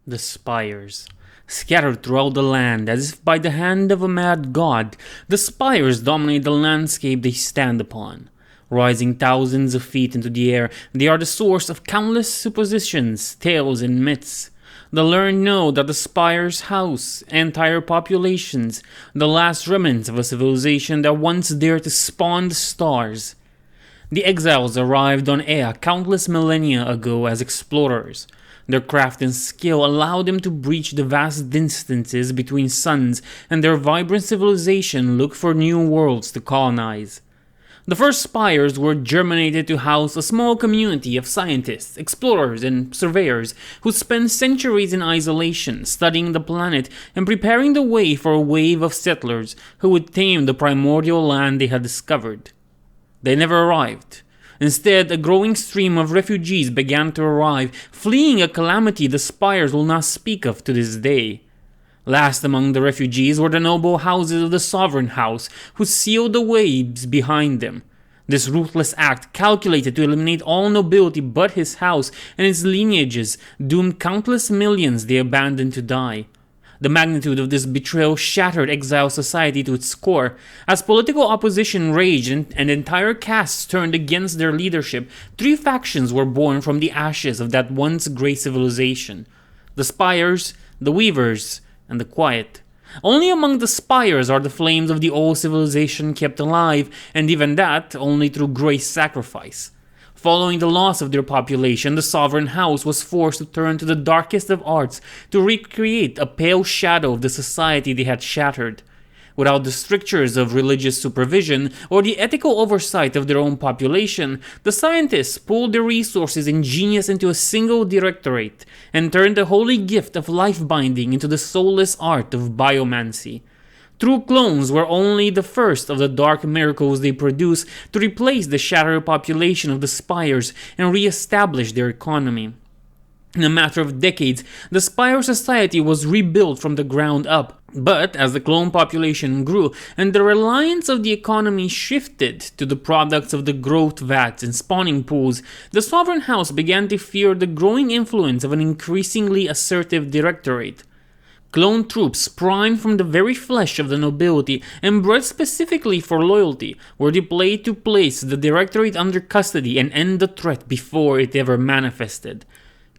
The Spires. Scattered throughout the land as if by the hand of a mad god, the spires dominate the landscape they stand upon. Rising thousands of feet into the air, they are the source of countless suppositions, tales, and myths. The learned know that the spires house entire populations, the last remnants of a civilization that once dared to spawn the stars. The exiles arrived on Ea countless millennia ago as explorers. Their craft and skill allowed them to breach the vast distances between suns, and their vibrant civilization looked for new worlds to colonize. The first spires were germinated to house a small community of scientists, explorers, and surveyors who spent centuries in isolation, studying the planet and preparing the way for a wave of settlers who would tame the primordial land they had discovered. They never arrived. Instead, a growing stream of refugees began to arrive, fleeing a calamity the spires will not speak of to this day. Last among the refugees were the noble houses of the Sovereign House, who sealed the waves behind them. This ruthless act, calculated to eliminate all nobility but his house and its lineages, doomed countless millions they abandoned to die. The magnitude of this betrayal shattered exile society to its core. As political opposition raged and entire castes turned against their leadership, three factions were born from the ashes of that once great civilization: the Spires, the Weavers, and the Quiet. Only among the Spires are the flames of the old civilization kept alive, and even that only through great sacrifice. Following the loss of their population, the Sovereign House was forced to turn to the darkest of arts to recreate a pale shadow of the society they had shattered. Without the strictures of religious supervision or the ethical oversight of their own population, the scientists pooled their resources ingenious into a single directorate and turned the holy gift of life-binding into the soulless art of biomancy. True clones were only the first of the dark miracles they produced to replace the shattered population of the Spires and re-establish their economy. In a matter of decades, the Spire society was rebuilt from the ground up, but as the clone population grew and the reliance of the economy shifted to the products of the growth vats and spawning pools, the Sovereign House began to fear the growing influence of an increasingly assertive Directorate. Clone troops primed from the very flesh of the nobility and bred specifically for loyalty were deployed to place the Directorate under custody and end the threat before it ever manifested.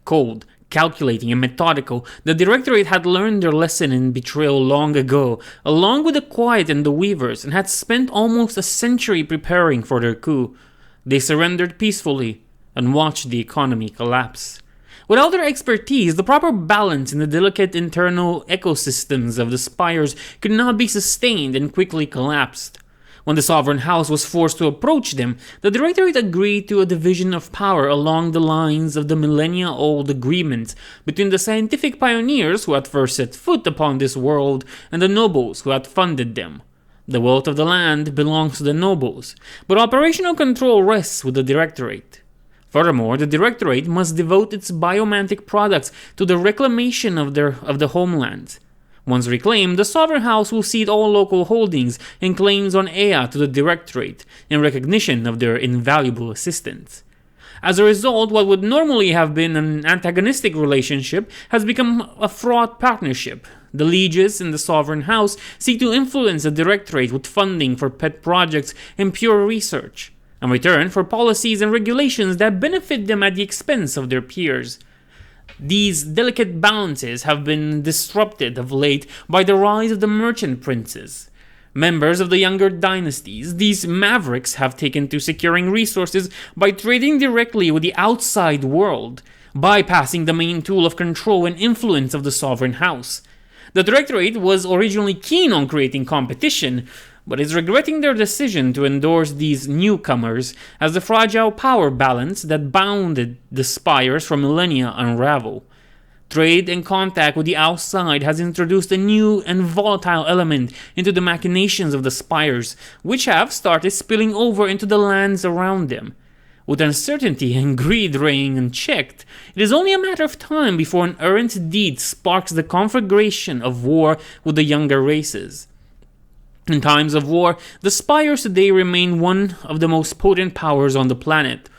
Cold, calculating, and methodical, the Directorate had learned their lesson in betrayal long ago, along with the Quiet and the Weavers, and had spent almost a century preparing for their coup. They surrendered peacefully and watched the economy collapse. Without their expertise, the proper balance in the delicate internal ecosystems of the Spires could not be sustained and quickly collapsed. When the Sovereign House was forced to approach them, the Directorate agreed to a division of power along the lines of the millennia-old agreement between the scientific pioneers who had first set foot upon this world and the nobles who had funded them. The wealth of the land belongs to the nobles, but operational control rests with the Directorate. Furthermore, the Directorate must devote its biomantic products to the reclamation of the homeland. Once reclaimed, the Sovereign House will cede all local holdings and claims on Ea to the Directorate in recognition of their invaluable assistance. As a result, what would normally have been an antagonistic relationship has become a fraught partnership. The lieges in the Sovereign House seek to influence the Directorate with funding for pet projects and pure research, in return for policies and regulations that benefit them at the expense of their peers. These delicate balances have been disrupted of late by the rise of the merchant princes. Members of the younger dynasties, these mavericks have taken to securing resources by trading directly with the outside world, bypassing the main tool of control and influence of the Sovereign House. The Directorate was originally keen on creating competition, but is regretting their decision to endorse these newcomers as the fragile power balance that bounded the Spires for millennia unravel. Trade and contact with the outside has introduced a new and volatile element into the machinations of the Spires, which have started spilling over into the lands around them. With uncertainty and greed reigning unchecked, it is only a matter of time before an errant deed sparks the conflagration of war with the younger races. In times of war, the Spires today remain one of the most potent powers on the planet.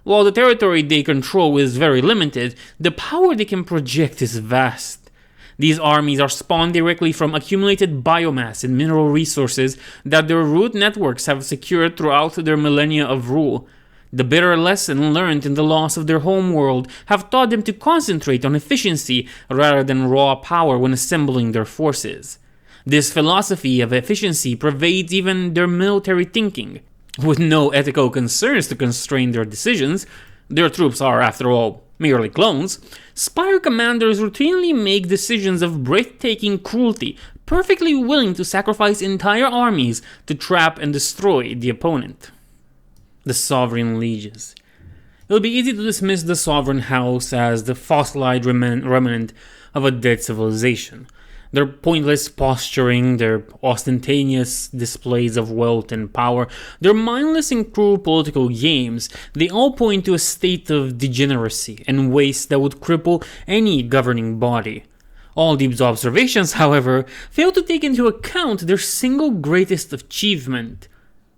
While the territory they control is very limited, the power they can project is vast. These armies are spawned directly from accumulated biomass and mineral resources that their root networks have secured throughout their millennia of rule. The bitter lesson learned in the loss of their homeworld have taught them to concentrate on efficiency rather than raw power when assembling their forces. This philosophy of efficiency pervades even their military thinking. With no ethical concerns to constrain their decisions, their troops are, after all, merely clones, Spire commanders routinely make decisions of breathtaking cruelty, perfectly willing to sacrifice entire armies to trap and destroy the opponent. The Sovereign Lieges. It would be easy to dismiss the Sovereign House as the fossilized remnant of a dead civilization. Their pointless posturing, their ostentatious displays of wealth and power, their mindless and cruel political games, they all point to a state of degeneracy and waste that would cripple any governing body. All these observations, however, fail to take into account their single greatest achievement: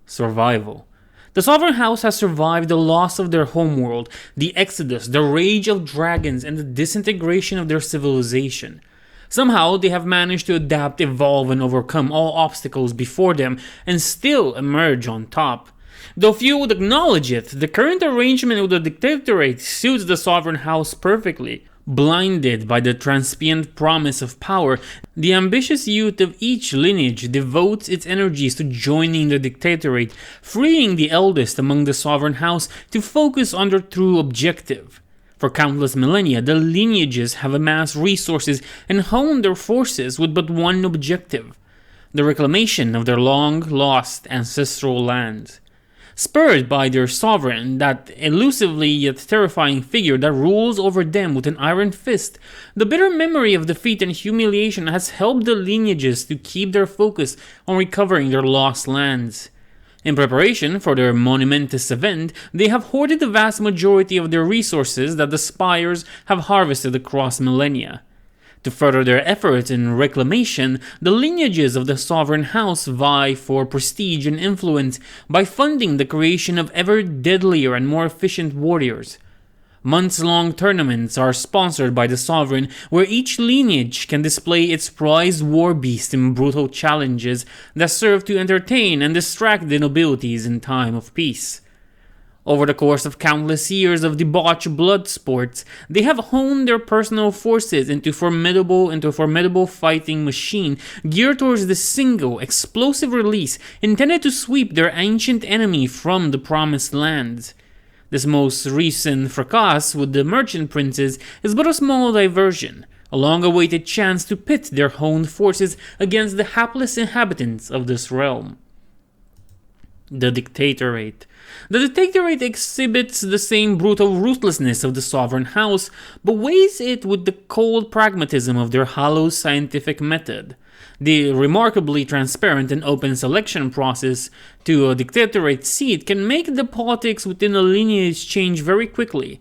survival. The Sovereign House has survived the loss of their homeworld, the exodus, the rage of dragons, and the disintegration of their civilization. Somehow, they have managed to adapt, evolve, and overcome all obstacles before them and still emerge on top. Though few would acknowledge it, the current arrangement of the Directorate suits the Sovereign House perfectly. Blinded by the transient promise of power, the ambitious youth of each lineage devotes its energies to joining the Directorate, freeing the eldest among the Sovereign House to focus on their true objective. For countless millennia, the lineages have amassed resources and honed their forces with but one objective: the reclamation of their long-lost ancestral lands. Spurred by their sovereign, that elusively yet terrifying figure that rules over them with an iron fist, the bitter memory of defeat and humiliation has helped the lineages to keep their focus on recovering their lost lands. In preparation for their monumentous event, they have hoarded the vast majority of their resources that the Spires have harvested across millennia. To further their efforts in reclamation, the lineages of the Sovereign House vie for prestige and influence by funding the creation of ever deadlier and more efficient warriors. Months-long tournaments are sponsored by the Sovereign, where each lineage can display its prized war beast in brutal challenges that serve to entertain and distract the nobilities in time of peace. Over the course of countless years of debauched blood sports, they have honed their personal forces into a formidable fighting machine geared towards the single, explosive release intended to sweep their ancient enemy from the promised lands. This most recent fracas with the merchant princes is but a small diversion, a long-awaited chance to pit their honed forces against the hapless inhabitants of this realm. The Directorate. The Directorate exhibits the same brutal ruthlessness of the Sovereign House, but weighs it with the cold pragmatism of their hollow scientific method. The remarkably transparent and open selection process to a Directorate seat can make the politics within a lineage change very quickly.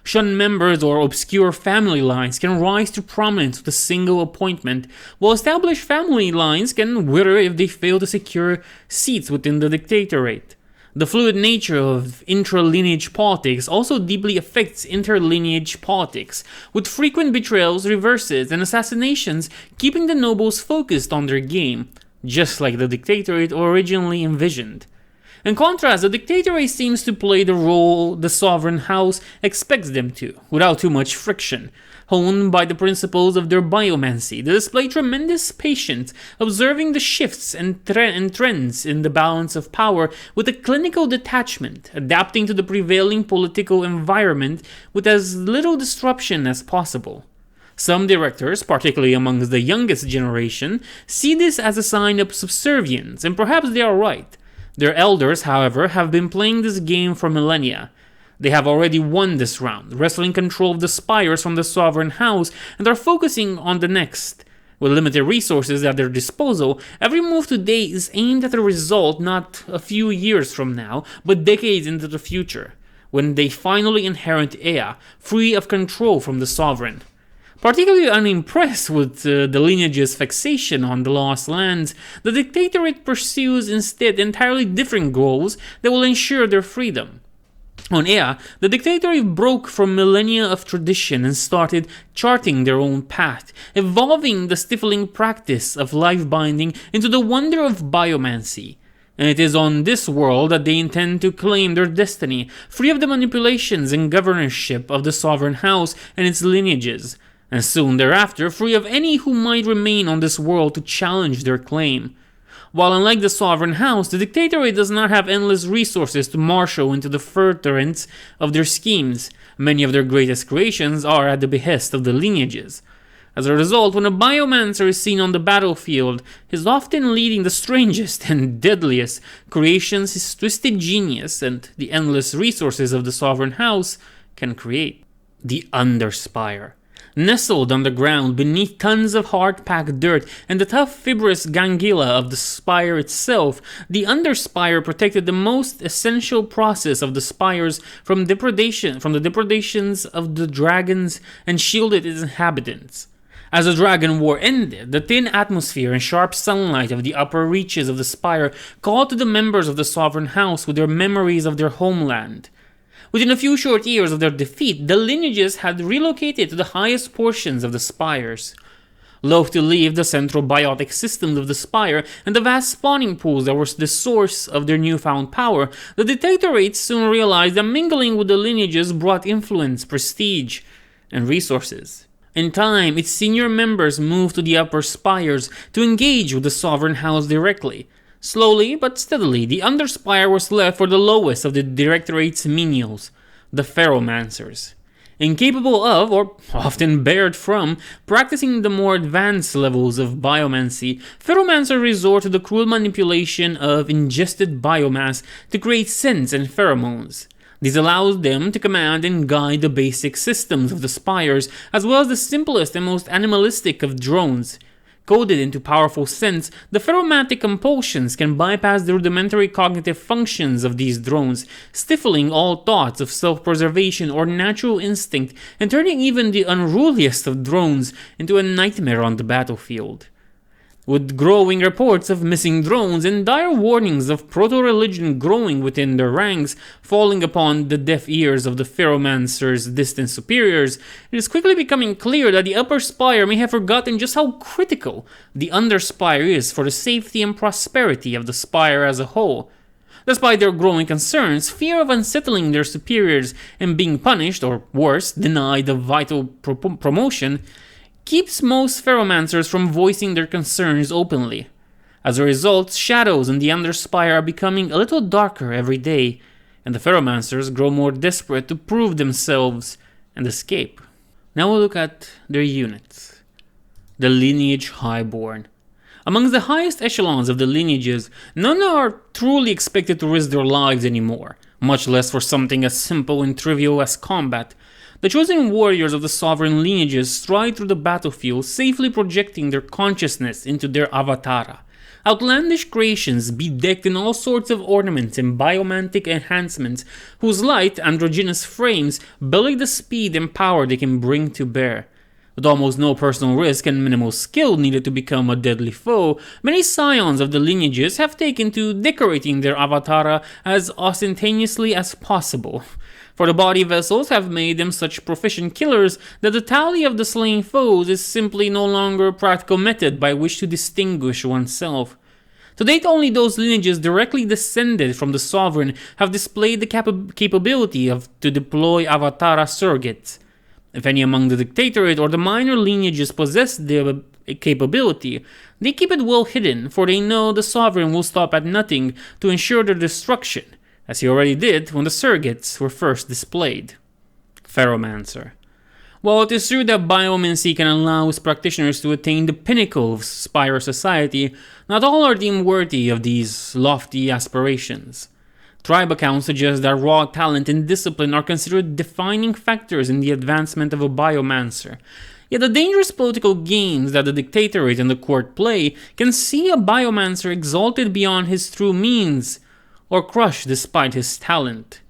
Shunned members or obscure family lines can rise to prominence with a single appointment, while established family lines can wither if they fail to secure seats within the Directorate. The fluid nature of intra-lineage politics also deeply affects interlineage politics, with frequent betrayals, reverses, and assassinations keeping the nobles focused on their game, just like the Directorate originally envisioned. In contrast, the Directorate seems to play the role the Sovereign House expects them to, without too much friction. Honed by the principles of their biomancy, they display tremendous patience, observing the shifts and trends in the balance of power with a clinical detachment, adapting to the prevailing political environment with as little disruption as possible. Some directors, particularly amongst the youngest generation, see this as a sign of subservience, and perhaps they are right. Their elders, however, have been playing this game for millennia. They have already won this round, wresting control of the Spires from the Sovereign House, and are focusing on the next. With limited resources at their disposal, every move today is aimed at a result not a few years from now, but decades into the future, when they finally inherit Ea, free of control from the Sovereign. Particularly unimpressed with the lineage's fixation on the lost lands, the Directorate pursues instead entirely different goals that will ensure their freedom. On Ea, the Directorate broke from millennia of tradition and started charting their own path, evolving the stifling practice of life binding into the wonder of biomancy. And it is on this world that they intend to claim their destiny, free of the manipulations and governorship of the sovereign house and its lineages, and soon thereafter free of any who might remain on this world to challenge their claim. While unlike the sovereign house, the Directorate does not have endless resources to marshal into the furtherance of their schemes. Many of their greatest creations are at the behest of the lineages. As a result, when a Biomancer is seen on the battlefield, he is often leading the strangest and deadliest creations his twisted genius and the endless resources of the sovereign house can create. The Underspire. Nestled underground beneath tons of hard-packed dirt and the tough fibrous ganglia of the spire itself, the Underspire protected the most essential process of the spires from the depredations of the dragons and shielded its inhabitants. As the Dragon War ended, the thin atmosphere and sharp sunlight of the upper reaches of the spire called to the members of the sovereign house with their memories of their homeland. Within a few short years of their defeat, the lineages had relocated to the highest portions of the spires. Loath to leave the central biotic systems of the spire and the vast spawning pools that were the source of their newfound power, the Directorate soon realized that mingling with the lineages brought influence, prestige, and resources. In time, its senior members moved to the upper spires to engage with the sovereign house directly. Slowly but steadily, the Underspire was left for the lowest of the Directorate's menials, the Pheromancers. Incapable of, or often barred from, practicing the more advanced levels of biomancy, Pheromancer resort to the cruel manipulation of ingested biomass to create scents and pheromones. This allows them to command and guide the basic systems of the spires, as well as the simplest and most animalistic of drones. Coded into powerful scents, the pheromantic compulsions can bypass the rudimentary cognitive functions of these drones, stifling all thoughts of self-preservation or natural instinct and turning even the unruliest of drones into a nightmare on the battlefield. With growing reports of missing drones and dire warnings of proto-religion growing within their ranks, falling upon the deaf ears of the Pheromancer's distant superiors, it is quickly becoming clear that the Upper Spire may have forgotten just how critical the Underspire is for the safety and prosperity of the Spire as a whole. Despite their growing concerns, fear of unsettling their superiors and being punished, or worse, denied a vital promotion, keeps most Pheromancers from voicing their concerns openly. As a result, shadows in the Underspire are becoming a little darker every day, and the Pheromancers grow more desperate to prove themselves and escape. Now we'll look at their units. The Lineage Highborn. Amongst the highest echelons of the lineages, none are truly expected to risk their lives anymore, much less for something as simple and trivial as combat. The chosen warriors of the sovereign lineages stride through the battlefield, safely projecting their consciousness into their Avatara. Outlandish creations bedecked in all sorts of ornaments and biomantic enhancements, whose light, androgynous frames belly the speed and power they can bring to bear. With almost no personal risk and minimal skill needed to become a deadly foe, many scions of the lineages have taken to decorating their Avatara as ostentatiously as possible. For the body vessels have made them such proficient killers that the tally of the slain foes is simply no longer a practical method by which to distinguish oneself. To date, only those lineages directly descended from the Sovereign have displayed the capability to deploy Avatara surrogates. If any among the Directorate or the minor lineages possess the capability, they keep it well hidden, for they know the Sovereign will stop at nothing to ensure their destruction, as he already did when the surrogates were first displayed. Pheromancer. While it is true that biomancy can allow its practitioners to attain the pinnacle of Spire society, not all are deemed worthy of these lofty aspirations. Tribe accounts suggest that raw talent and discipline are considered defining factors in the advancement of a biomancer. Yet the dangerous political games that the Directorate and the court play can see a biomancer exalted beyond his true means, or crushed despite his talent.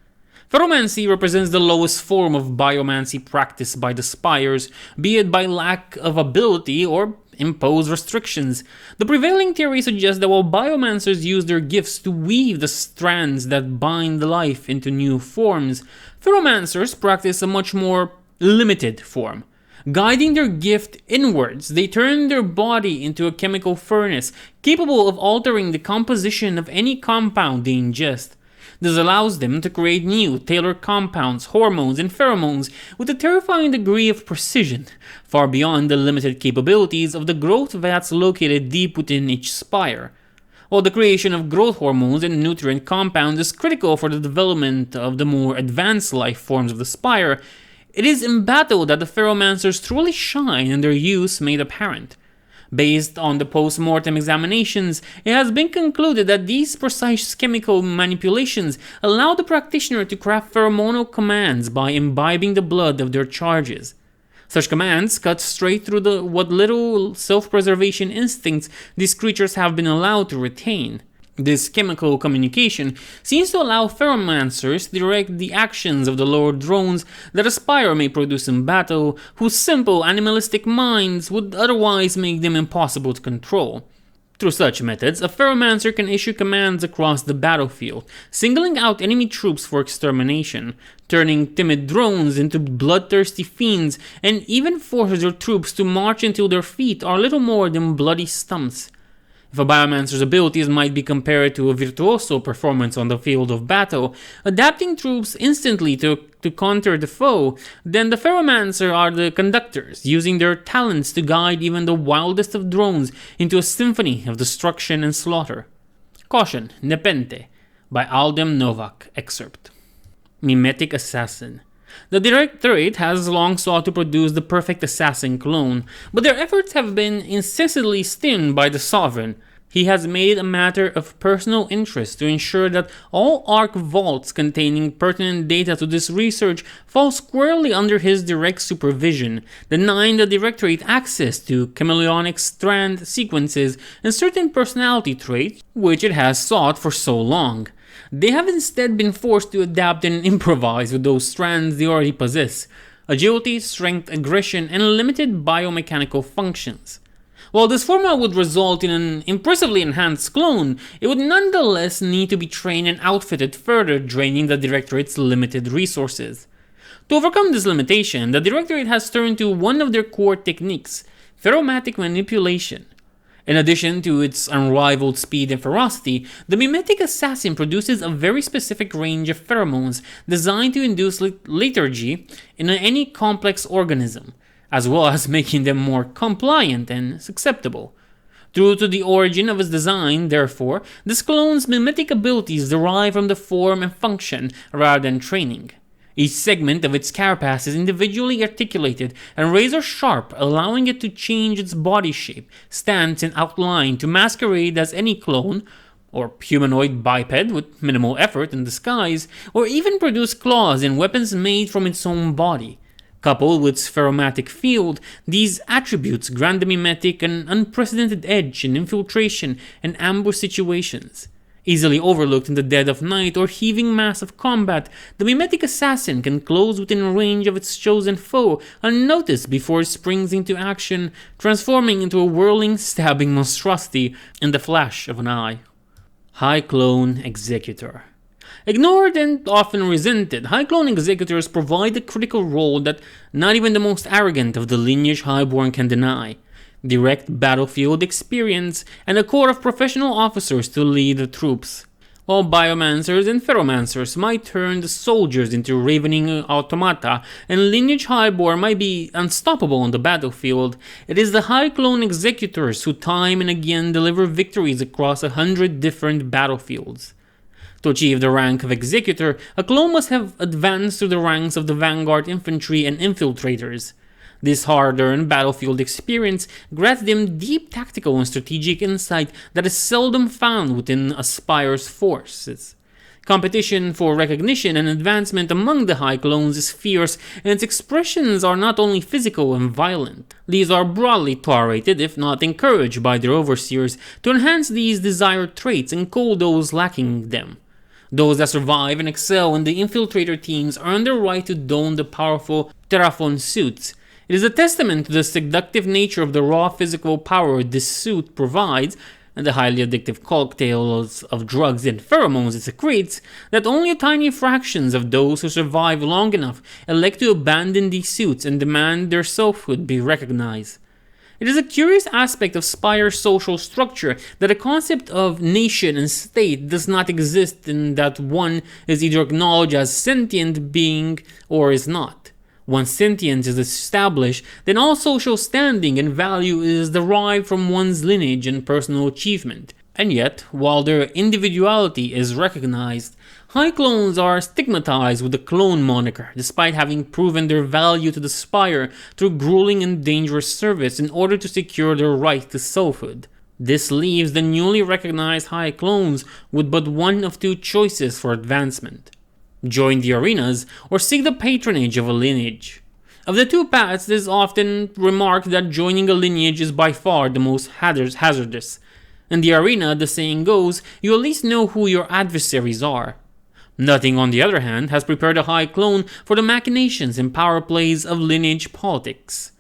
Pheromancy represents the lowest form of biomancy practiced by the Spires, be it by lack of ability or impose restrictions. The prevailing theory suggests that while Biomancers use their gifts to weave the strands that bind life into new forms, Pheromancers practice a much more limited form. Guiding their gift inwards, they turn their body into a chemical furnace, capable of altering the composition of any compound they ingest. This allows them to create new, tailored compounds, hormones, and pheromones with a terrifying degree of precision, far beyond the limited capabilities of the growth vats located deep within each spire. While the creation of growth hormones and nutrient compounds is critical for the development of the more advanced life forms of the spire, it is in battle that the Pheromancers truly shine and their use made apparent. Based on the post-mortem examinations, it has been concluded that these precise chemical manipulations allow the practitioner to craft pheromonal commands by imbibing the blood of their charges. Such commands cut straight through what little self-preservation instincts these creatures have been allowed to retain. This chemical communication seems to allow Pheromancers to direct the actions of the lower drones that a Spire may produce in battle, whose simple animalistic minds would otherwise make them impossible to control. Through such methods, a Pheromancer can issue commands across the battlefield, singling out enemy troops for extermination, turning timid drones into bloodthirsty fiends, and even force their troops to march until their feet are little more than bloody stumps. If a Biomancer's abilities might be compared to a virtuoso performance on the field of battle, adapting troops instantly to counter the foe, then the Pheromancer are the conductors, using their talents to guide even the wildest of drones into a symphony of destruction and slaughter. Caution, Nepente, by Aldem Novak, excerpt. Mimetic Assassin. The Directorate has long sought to produce the perfect assassin clone, but their efforts have been incessantly stemmed by the Sovereign. He has made it a matter of personal interest to ensure that all Arc vaults containing pertinent data to this research fall squarely under his direct supervision, denying the Directorate access to chameleonic strand sequences and certain personality traits which it has sought for so long. They have instead been forced to adapt and improvise with those strands they already possess: agility, strength, aggression, and limited biomechanical functions. While this format would result in an impressively enhanced clone, it would nonetheless need to be trained and outfitted further, draining the Directorate's limited resources. To overcome this limitation, the Directorate has turned to one of their core techniques: pheromatic manipulation. In addition to its unrivaled speed and ferocity, the Mimetic Assassin produces a very specific range of pheromones designed to induce lethargy in any complex organism, as well as making them more compliant and susceptible. True to the origin of its design, therefore, this clone's mimetic abilities derive from the form and function rather than training. Each segment of its carapace is individually articulated and razor sharp, allowing it to change its body shape, stance, and outline to masquerade as any clone, or humanoid biped with minimal effort in disguise, or even produce claws and weapons made from its own body. Coupled with its pheromatic field, these attributes grant the mimetic an unprecedented edge in infiltration and ambush situations. Easily overlooked in the dead of night or heaving mass of combat, the Mimetic Assassin can close within range of its chosen foe unnoticed before it springs into action, transforming into a whirling, stabbing monstrosity in the flash of an eye. High Clone Executor. Ignored and often resented, High Clone Executors provide the critical role that not even the most arrogant of the Lineage Highborn can deny: direct battlefield experience and a corps of professional officers to lead the troops. While Biomancers and Pheromancers might turn the soldiers into ravening automata and Lineage Highborn might be unstoppable on the battlefield, it is the High Clone Executors who time and again deliver victories across 100 different battlefields. To achieve the rank of Executor, a clone must have advanced through the ranks of the Vanguard Infantry and Infiltrators. This hard-earned battlefield experience grants them deep tactical and strategic insight that is seldom found within a Spire's forces. Competition for recognition and advancement among the High Clones is fierce, and its expressions are not only physical and violent. These are broadly tolerated, if not encouraged, by their overseers to enhance these desired traits and cull those lacking them. Those that survive and excel in the Infiltrator teams earn the right to don the powerful Terraphon suits, It is a testament to the seductive nature of the raw physical power this suit provides and the highly addictive cocktails of drugs and pheromones it secretes that only a tiny fractions of those who survive long enough elect to abandon these suits and demand their selfhood be recognized. It is a curious aspect of Spire's social structure that the concept of nation and state does not exist, in that one is either acknowledged as sentient being or is not. Once sentience is established, then all social standing and value is derived from one's lineage and personal achievement. And yet, while their individuality is recognized, High Clones are stigmatized with the clone moniker, despite having proven their value to the Spire through grueling and dangerous service in order to secure their right to selfhood. This leaves the newly recognized High Clones with but one of two choices for advancement: join the arenas or seek the patronage of a lineage. Of the two paths, it is often remarked that joining a lineage is by far the most hazardous. In the arena, the saying goes, you at least know who your adversaries are. Nothing, on the other hand, has prepared a High Clone for the machinations and power plays of lineage politics.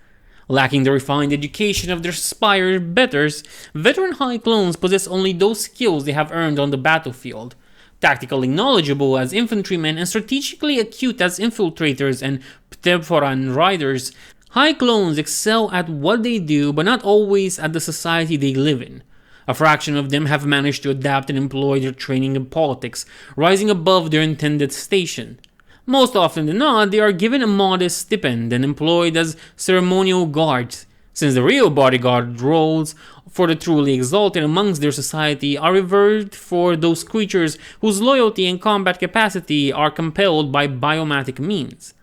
Lacking the refined education of their Spire betters, veteran High Clones possess only those skills they have earned on the battlefield. Tactically knowledgeable as infantrymen and strategically acute as infiltrators and Pteforan riders, High Clones excel at what they do but not always at the society they live in. A fraction of them have managed to adapt and employ their training in politics, rising above their intended station. Most often than not, they are given a modest stipend and employed as ceremonial guards, since the real bodyguard roles for the truly exalted amongst their society are reserved for those creatures whose loyalty and combat capacity are compelled by biomatic means.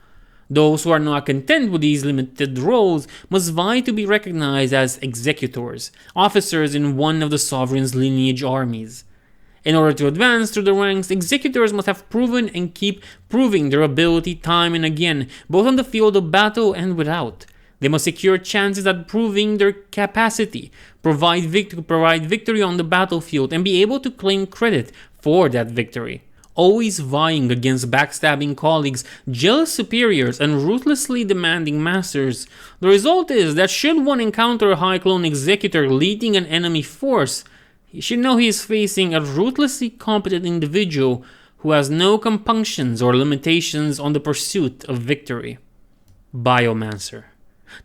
Those who are not content with these limited roles must vie to be recognized as executors, officers in one of the sovereign's lineage armies. In order to advance through the ranks, executors must have proven and keep proving their ability time and again, both on the field of battle and without. They must secure chances at proving their capacity, provide victory on the battlefield, and be able to claim credit for that victory. Always vying against backstabbing colleagues, jealous superiors, and ruthlessly demanding masters, the result is that should one encounter a High Clone Executor leading an enemy force, he should know he is facing a ruthlessly competent individual who has no compunctions or limitations on the pursuit of victory. Biomancer.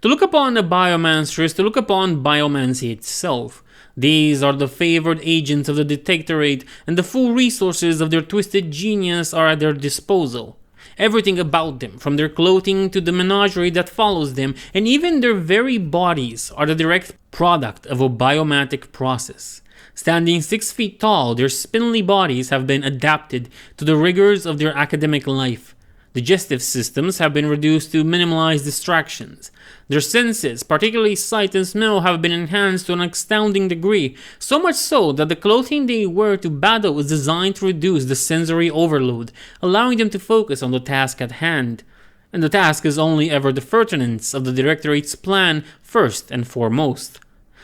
To look upon a Biomancer is to look upon biomancy itself. These are the favored agents of the Directorate, and the full resources of their twisted genius are at their disposal. Everything about them, from their clothing to the menagerie that follows them, and even their very bodies, are the direct product of a biomatic process. Standing 6 feet tall, their spindly bodies have been adapted to the rigors of their academic life. Digestive systems have been reduced to minimize distractions. Their senses, particularly sight and smell, have been enhanced to an astounding degree, so much so that the clothing they wear to battle is designed to reduce the sensory overload, allowing them to focus on the task at hand. And the task is only ever the furtherance of the Directorate's plan first and foremost.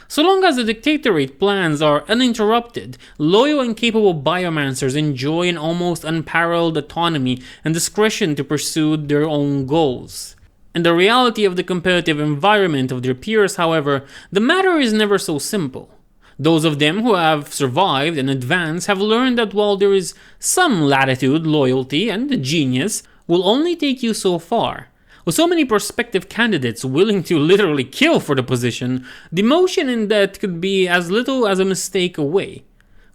So long as the Directorate plans are uninterrupted, loyal and capable biomancers enjoy an almost unparalleled autonomy and discretion to pursue their own goals. In the reality of the competitive environment of their peers, however, the matter is never so simple. Those of them who have survived and advanced have learned that while there is some latitude, loyalty, and genius will only take you so far. With so many prospective candidates willing to literally kill for the position, demotion in that could be as little as a mistake away.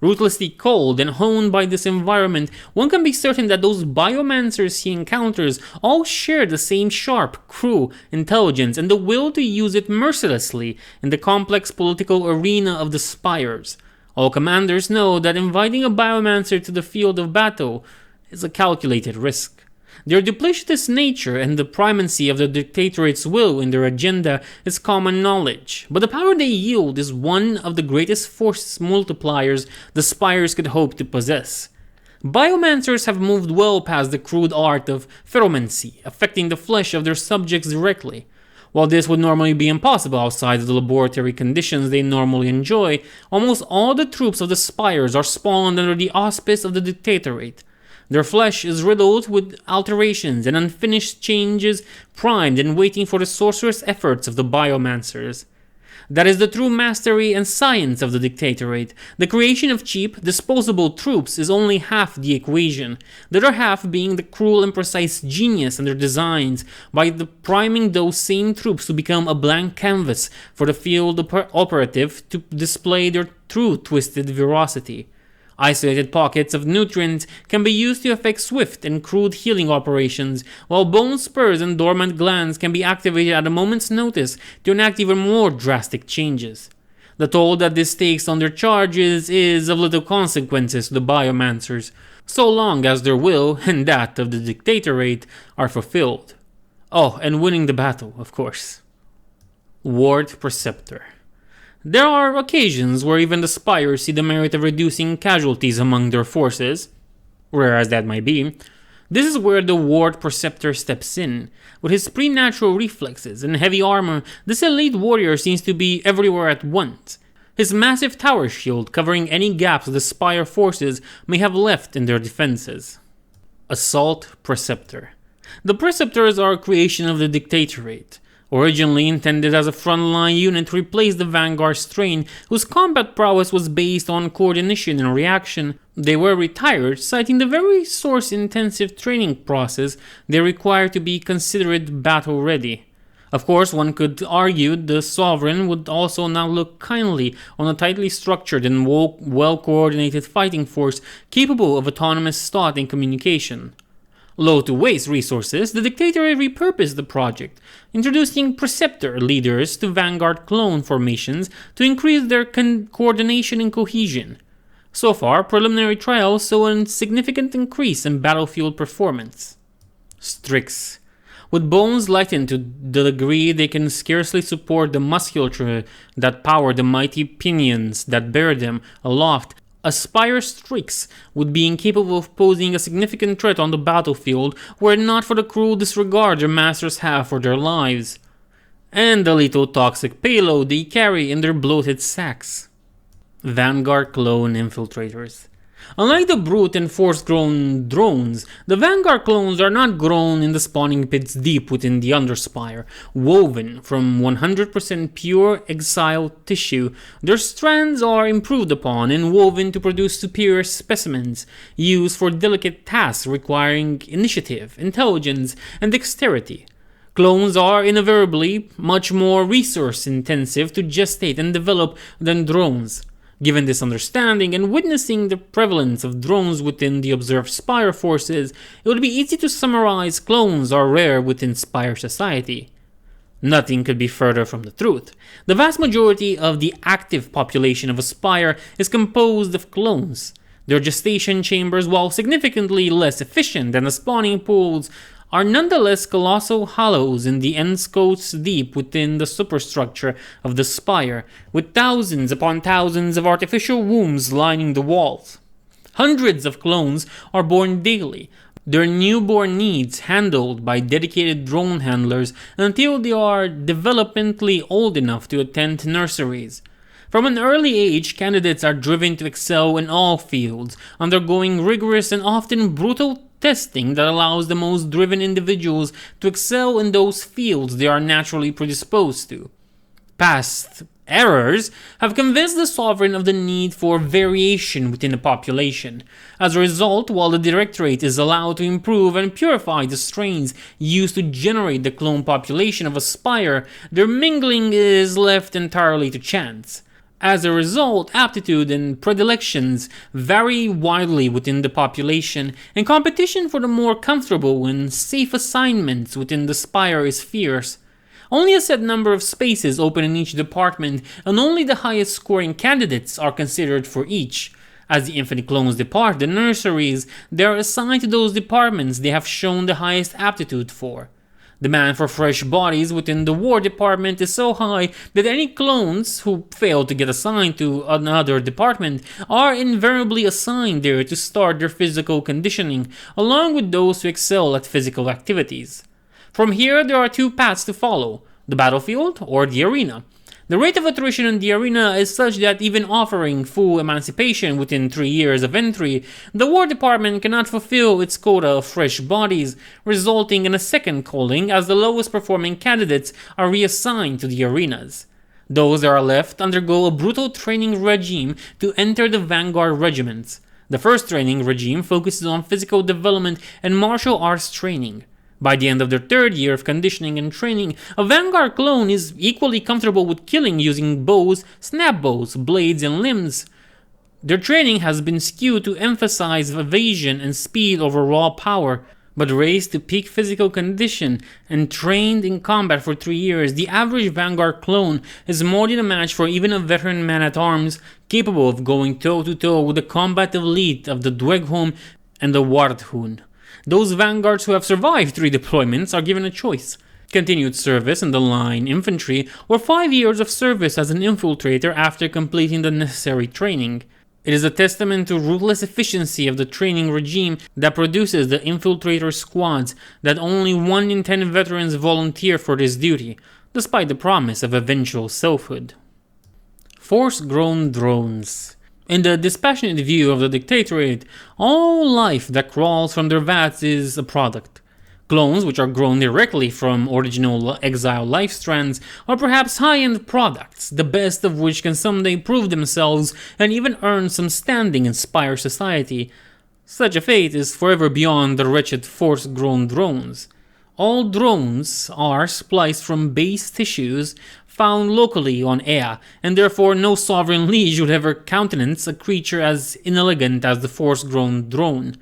Ruthlessly cold and honed by this environment, one can be certain that those biomancers he encounters all share the same sharp, cruel intelligence and the will to use it mercilessly in the complex political arena of the Spires. All commanders know that inviting a biomancer to the field of battle is a calculated risk. Their duplicitous nature and the primacy of the Directorate's will in their agenda is common knowledge, but the power they yield is one of the greatest force multipliers the Spires could hope to possess. Biomancers have moved well past the crude art of Pheromancy, affecting the flesh of their subjects directly. While this would normally be impossible outside of the laboratory conditions they normally enjoy, almost all the troops of the Spires are spawned under the auspice of the Directorate. Their flesh is riddled with alterations and unfinished changes, primed and waiting for the sorcerous efforts of the Biomancers. That is the true mastery and science of the Dictatorate. The creation of cheap, disposable troops is only half the equation, the other half being the cruel and precise genius in their designs by priming those same troops to become a blank canvas for the field operative to display their true twisted veracity. Isolated pockets of nutrients can be used to effect swift and crude healing operations, while bone spurs and dormant glands can be activated at a moment's notice to enact even more drastic changes. The toll that this takes on their charges is of little consequences to the Biomancers, so long as their will and that of the Dictatorate are fulfilled. Oh, and winning the battle, of course. Ward Preceptor. There are occasions where even the Spires see the merit of reducing casualties among their forces, rare as that might be. This is where the Ward Preceptor steps in. With his preternatural reflexes and heavy armor, this elite warrior seems to be everywhere at once. His massive tower shield covering any gaps the Spire forces may have left in their defenses. Assault Preceptor. The Preceptors are a creation of the Dictatorate. Originally intended as a frontline unit to replace the Vanguard strain, whose combat prowess was based on coordination and reaction, they were retired, citing the very resource-intensive training process they require to be considered battle-ready. Of course, one could argue the Sovereign would also now look kindly on a tightly structured and well-coordinated fighting force capable of autonomous thought and communication. Low to waste resources, the Dictatorate repurposed the project, introducing Preceptor leaders to Vanguard Clone formations to increase their coordination and cohesion. So far, preliminary trials show a significant increase in battlefield performance. Stryx. With bones lightened to the degree they can scarcely support the musculature that power the mighty pinions that bear them aloft, a Spire Stryx would be incapable of posing a significant threat on the battlefield were it not for the cruel disregard their masters have for their lives, and the lethal toxic payload they carry in their bloated sacks. Vanguard Clone Infiltrators. Unlike the brute and force-grown drones, the Vanguard clones are not grown in the spawning pits deep within the Underspire. Woven from 100% pure exile tissue, their strands are improved upon and woven to produce superior specimens, used for delicate tasks requiring initiative, intelligence, and dexterity. Clones are invariably much more resource-intensive to gestate and develop than drones. Given this understanding and witnessing the prevalence of drones within the observed Spire forces, it would be easy to summarize clones are rare within Spire society. Nothing could be further from the truth. The vast majority of the active population of a Spire is composed of clones. Their gestation chambers, while significantly less efficient than the spawning pools, are nonetheless colossal hollows in the enscotes deep within the superstructure of the Spire, with thousands upon thousands of artificial wombs lining the walls. Hundreds of clones are born daily, their newborn needs handled by dedicated drone handlers until they are developmentally old enough to attend nurseries. From an early age, candidates are driven to excel in all fields, undergoing rigorous and often brutal testing that allows the most driven individuals to excel in those fields they are naturally predisposed to. Past errors have convinced the Sovereign of the need for variation within the population. As a result, while the Directorate is allowed to improve and purify the strains used to generate the clone population of a Spire, their mingling is left entirely to chance. As a result, aptitude and predilections vary widely within the population, and competition for the more comfortable and safe assignments within the Spire is fierce. Only a set number of spaces open in each department, and only the highest scoring candidates are considered for each. As the Infinite Clones depart the nurseries, they are assigned to those departments they have shown the highest aptitude for. Demand for fresh bodies within the War Department is so high that any clones who fail to get assigned to another department are invariably assigned there to start their physical conditioning, along with those who excel at physical activities. From here, there are two paths to follow: the battlefield or the arena. The rate of attrition in the arena is such that even offering full emancipation within 3 years of entry, the War Department cannot fulfill its quota of fresh bodies, resulting in a second culling as the lowest performing candidates are reassigned to the arenas. Those that are left undergo a brutal training regime to enter the Vanguard regiments. The first training regime focuses on physical development and martial arts training. By the end of their 3rd year of conditioning and training, a Vanguard clone is equally comfortable with killing using bows, snap bows, blades, and limbs. Their training has been skewed to emphasize evasion and speed over raw power, but raised to peak physical condition and trained in combat for 3 years, the average Vanguard clone is more than a match for even a veteran man-at-arms capable of going toe-to-toe with the combat elite of the Dweghom and the Warthun. Those Vanguards who have survived 3 deployments are given a choice: continued service in the line infantry or 5 years of service as an infiltrator after completing the necessary training. It is a testament to ruthless efficiency of the training regime that produces the infiltrator squads that only 1 in 10 veterans volunteer for this duty, despite the promise of eventual selfhood. Force-grown drones. In the dispassionate view of the Directorate, all life that crawls from their vats is a product. Clones, which are grown directly from original exile life strands, are perhaps high-end products, the best of which can someday prove themselves and even earn some standing in Spire society. Such a fate is forever beyond the wretched force-grown drones. All drones are spliced from base tissues found locally on Ea, and therefore no sovereign liege would ever countenance a creature as inelegant as the force-grown drone.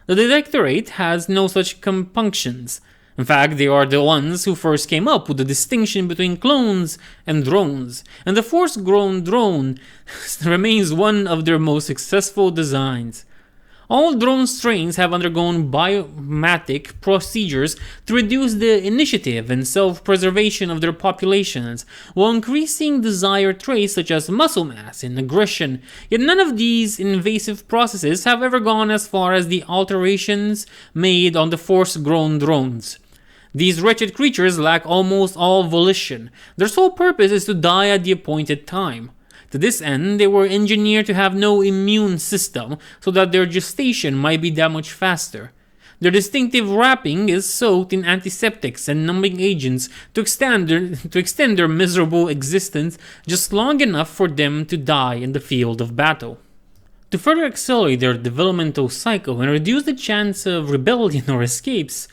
The Directorate has no such compunctions. In fact, they are the ones who first came up with the distinction between clones and drones, and the force-grown drone remains one of their most successful designs. All drone strains have undergone biomatic procedures to reduce the initiative and self-preservation of their populations, while increasing desired traits such as muscle mass and aggression, yet none of these invasive processes have ever gone as far as the alterations made on the force-grown drones. These wretched creatures lack almost all volition. Their sole purpose is to die at the appointed time. To this end, they were engineered to have no immune system, so that their gestation might be that much faster. Their distinctive wrapping is soaked in antiseptics and numbing agents to extend their miserable existence just long enough for them to die in the field of battle. To further accelerate their developmental cycle and reduce the chance of rebellion or escapes,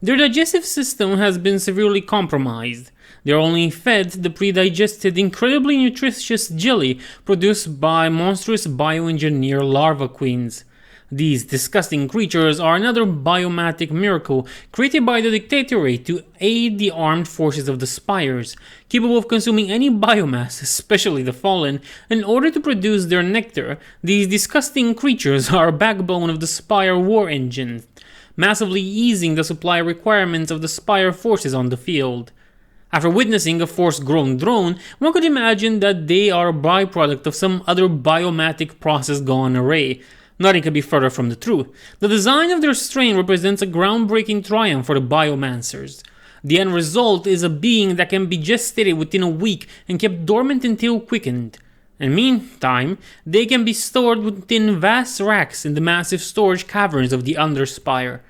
their digestive system has been severely compromised. They are only fed the pre-digested, incredibly nutritious jelly produced by monstrous bioengineer larva queens. These disgusting creatures are another biomatic miracle created by the Directorate to aid the armed forces of the Spires, capable of consuming any biomass, especially the fallen. In order to produce their nectar, these disgusting creatures are a backbone of the Spire war engine, massively easing the supply requirements of the Spire forces on the field. After witnessing a force-grown drone, one could imagine that they are a byproduct of some other biomatic process gone awry. Nothing could be further from the truth. The design of their strain represents a groundbreaking triumph for the Biomancers. The end result is a being that can be gestated within a week and kept dormant until quickened. In the meantime, they can be stored within vast racks in the massive storage caverns of the Underspire.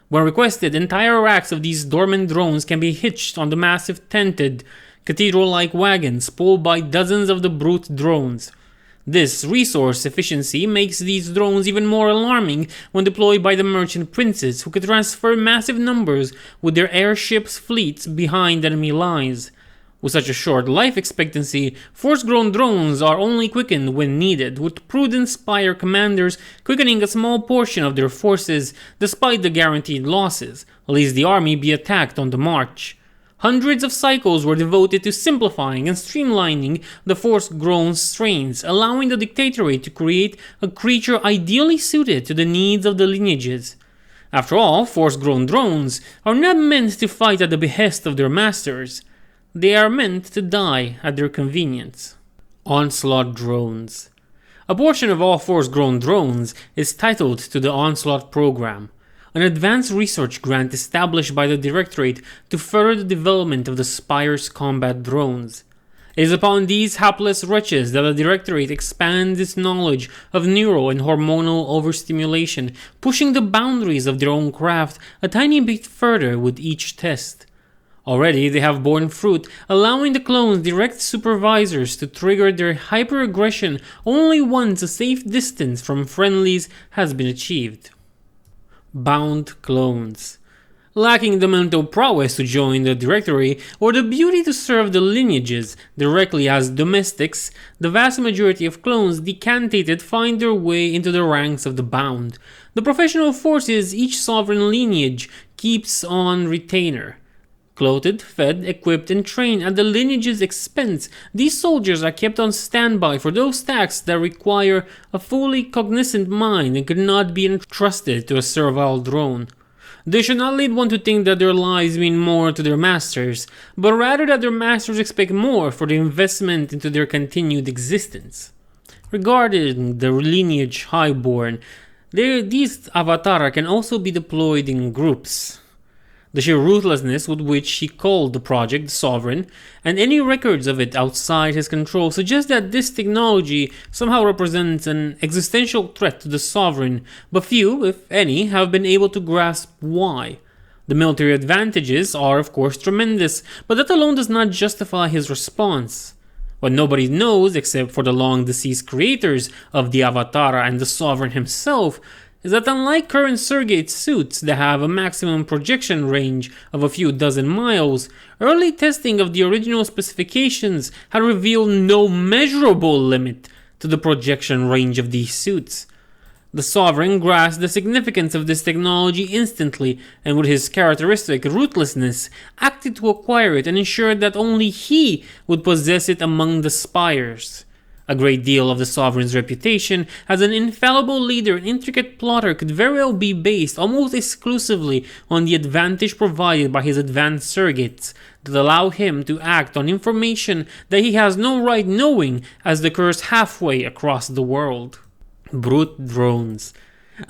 When requested, entire racks of these dormant drones can be hitched on the massive tented, cathedral-like wagons pulled by dozens of the brute drones. This resource efficiency makes these drones even more alarming when deployed by the merchant princes, who could transfer massive numbers with their airships' fleets behind enemy lines. With such a short life expectancy, force-grown drones are only quickened when needed, with prudent Spire commanders quickening a small portion of their forces despite the guaranteed losses, lest the army be attacked on the march. Hundreds of cycles were devoted to simplifying and streamlining the force-grown strains, allowing the Directorate to create a creature ideally suited to the needs of the lineages. After all, force-grown drones are not meant to fight at the behest of their masters. They are meant to die at their convenience. Onslaught Drones. A portion of all force-grown drones is titled to the Onslaught program, an advanced research grant established by the Directorate to further the development of the Spire's combat drones. It is upon these hapless wretches that the Directorate expands its knowledge of neuro and hormonal overstimulation, pushing the boundaries of their own craft a tiny bit further with each test. Already they have borne fruit, allowing the clones direct supervisors to trigger their hyper-aggression only once a safe distance from friendlies has been achieved. Bound Clones. Lacking the mental prowess to join the Directorate or the beauty to serve the lineages directly as domestics, the vast majority of clones decantated find their way into the ranks of the Bound, the professional forces each sovereign lineage keeps on retainer. Clothed, fed, equipped, and trained at the lineage's expense, these soldiers are kept on standby for those tasks that require a fully cognizant mind and could not be entrusted to a servile drone. They should not lead one to think that their lives mean more to their masters, but rather that their masters expect more for the investment into their continued existence. Regarding the lineage Highborn, these Avatara can also be deployed in groups. The sheer ruthlessness with which he called the project the Sovereign, and any records of it outside his control suggest that this technology somehow represents an existential threat to the Sovereign, but few, if any, have been able to grasp why. The military advantages are of course tremendous, but that alone does not justify his response. What nobody knows, except for the long-deceased creators of the Avatara and the Sovereign himself, is that unlike current surrogate suits that have a maximum projection range of a few dozen miles, early testing of the original specifications had revealed no measurable limit to the projection range of these suits. The Sovereign grasped the significance of this technology instantly, and with his characteristic ruthlessness, acted to acquire it and ensured that only he would possess it among the Spires. A great deal of the Sovereign's reputation as an infallible leader and intricate plotter could very well be based almost exclusively on the advantage provided by his advanced surrogates that allow him to act on information that he has no right knowing as the curse halfway across the world. Brute Drones.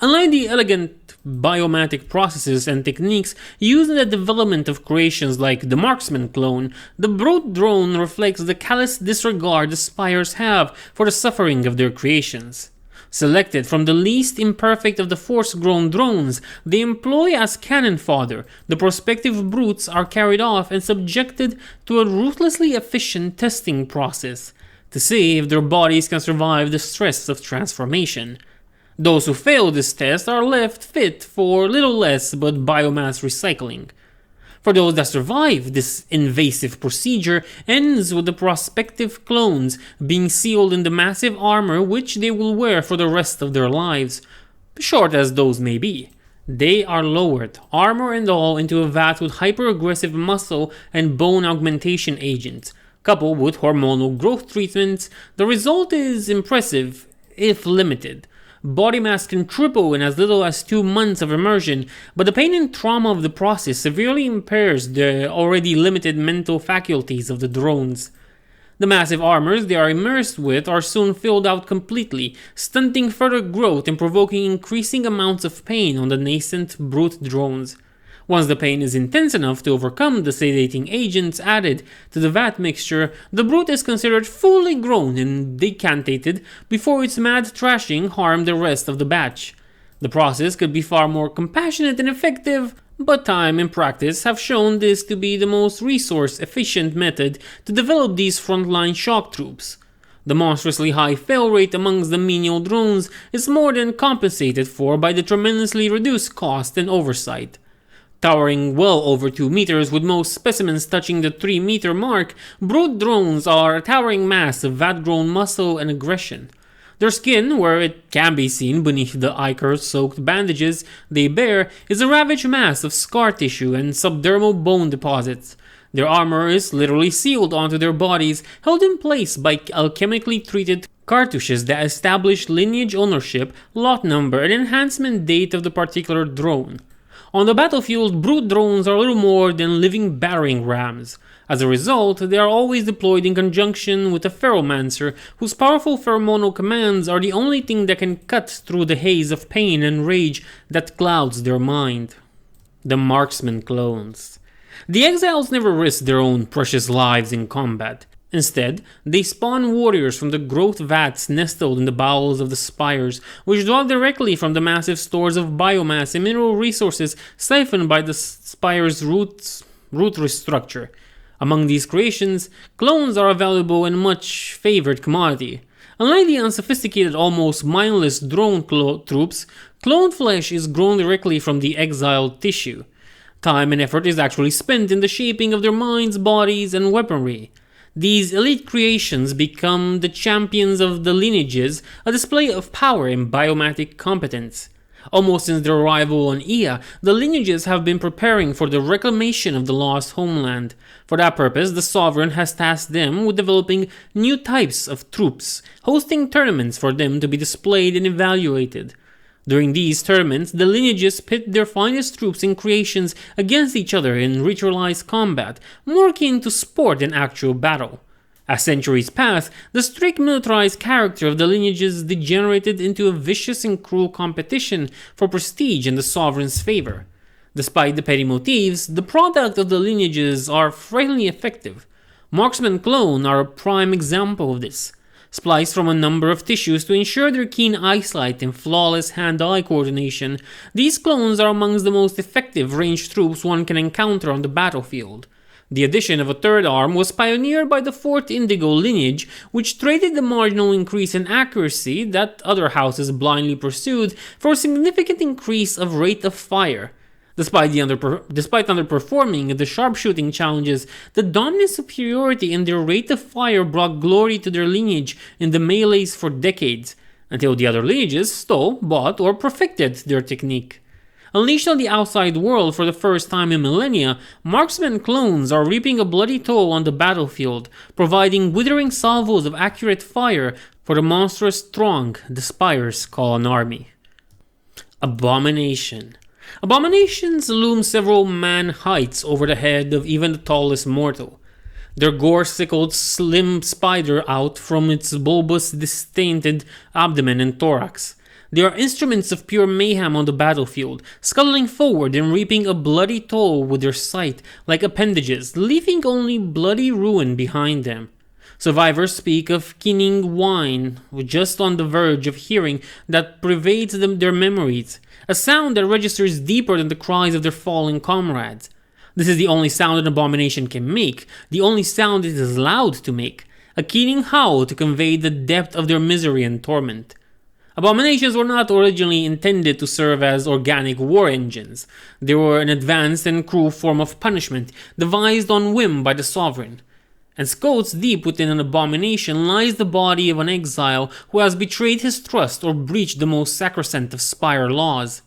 Unlike the elegant biomatic processes and techniques used in the development of creations like the Marksman Clone, the Brute Drone reflects the callous disregard the Spires have for the suffering of their creations. Selected from the least imperfect of the force-grown drones they employ as cannon fodder, the prospective brutes are carried off and subjected to a ruthlessly efficient testing process to see if their bodies can survive the stress of transformation. Those who fail this test are left fit for little less but biomass recycling. For those that survive, this invasive procedure ends with the prospective clones being sealed in the massive armor which they will wear for the rest of their lives, short as those may be. They are lowered, armor and all, into a vat with hyper-aggressive muscle and bone augmentation agents. Coupled with hormonal growth treatments, the result is impressive, if limited. Body mass can triple in as little as 2 months of immersion, but the pain and trauma of the process severely impairs the already limited mental faculties of the drones. The massive armors they are immersed with are soon filled out completely, stunting further growth and provoking increasing amounts of pain on the nascent brute drones. Once the pain is intense enough to overcome the sedating agents added to the vat mixture, the brute is considered fully grown and decantated before its mad thrashing harmed the rest of the batch. The process could be far more compassionate and effective, but time and practice have shown this to be the most resource-efficient method to develop these frontline shock troops. The monstrously high fail rate amongst the menial drones is more than compensated for by the tremendously reduced cost and oversight. Towering well over 2 meters with most specimens touching the 3-meter mark, brute drones are a towering mass of vat-grown muscle and aggression. Their skin, where it can be seen beneath the ichor-soaked bandages they bear, is a ravaged mass of scar tissue and subdermal bone deposits. Their armor is literally sealed onto their bodies, held in place by alchemically treated cartouches that establish lineage ownership, lot number, and enhancement date of the particular drone. On the battlefield, brute drones are little more than living battering rams. As a result, they are always deployed in conjunction with a Pheromancer, whose powerful pheromonal commands are the only thing that can cut through the haze of pain and rage that clouds their mind. The Marksman Clones. The exiles never risk their own precious lives in combat. Instead, they spawn warriors from the growth vats nestled in the bowels of the spires, which draw directly from the massive stores of biomass and mineral resources siphoned by the spire's root structure. Among these creations, clones are a valuable and much favored commodity. Unlike the unsophisticated, almost mindless drone troops, clone flesh is grown directly from the exiled tissue. Time and effort is actually spent in the shaping of their minds, bodies, and weaponry. These elite creations become the champions of the lineages, a display of power and biomatic competence. Almost since their arrival on Ea, the lineages have been preparing for the reclamation of the lost homeland. For that purpose, the Sovereign has tasked them with developing new types of troops, hosting tournaments for them to be displayed and evaluated. During these tournaments, the lineages pit their finest troops and creations against each other in ritualized combat, more akin to sport than actual battle. As centuries pass, the strict militarized character of the lineages degenerated into a vicious and cruel competition for prestige in the Sovereign's favor. Despite the petty motives, the product of the lineages are frighteningly effective. Marksman Clones are a prime example of this. Spliced from a number of tissues to ensure their keen eyesight and flawless hand-eye coordination, these clones are amongst the most effective ranged troops one can encounter on the battlefield. The addition of a third arm was pioneered by the 4th Indigo lineage, which traded the marginal increase in accuracy that other houses blindly pursued for a significant increase of rate of fire. Despite underperforming in the sharpshooting challenges, the dominant superiority in their rate of fire brought glory to their lineage in the melees for decades, until the other lineages stole, bought, or perfected their technique. Unleashed on the outside world for the first time in millennia, Marksman Clones are reaping a bloody toll on the battlefield, providing withering salvos of accurate fire for the monstrous throng the Spires call an army. Abomination. Abominations loom several man heights over the head of even the tallest mortal. Their gore-sickled slim spider out from its bulbous, distended abdomen and thorax. They are instruments of pure mayhem on the battlefield, scuttling forward and reaping a bloody toll with their sight like appendages, leaving only bloody ruin behind them. Survivors speak of keening whine, just on the verge of hearing, that pervades their memories, a sound that registers deeper than the cries of their fallen comrades. This is the only sound an abomination can make, the only sound it is allowed to make, a keening howl to convey the depth of their misery and torment. Abominations were not originally intended to serve as organic war engines. They were an advanced and cruel form of punishment, devised on whim by the Sovereign. And scots deep within an abomination lies the body of an exile who has betrayed his trust or breached the most sacrosanct of Spire laws.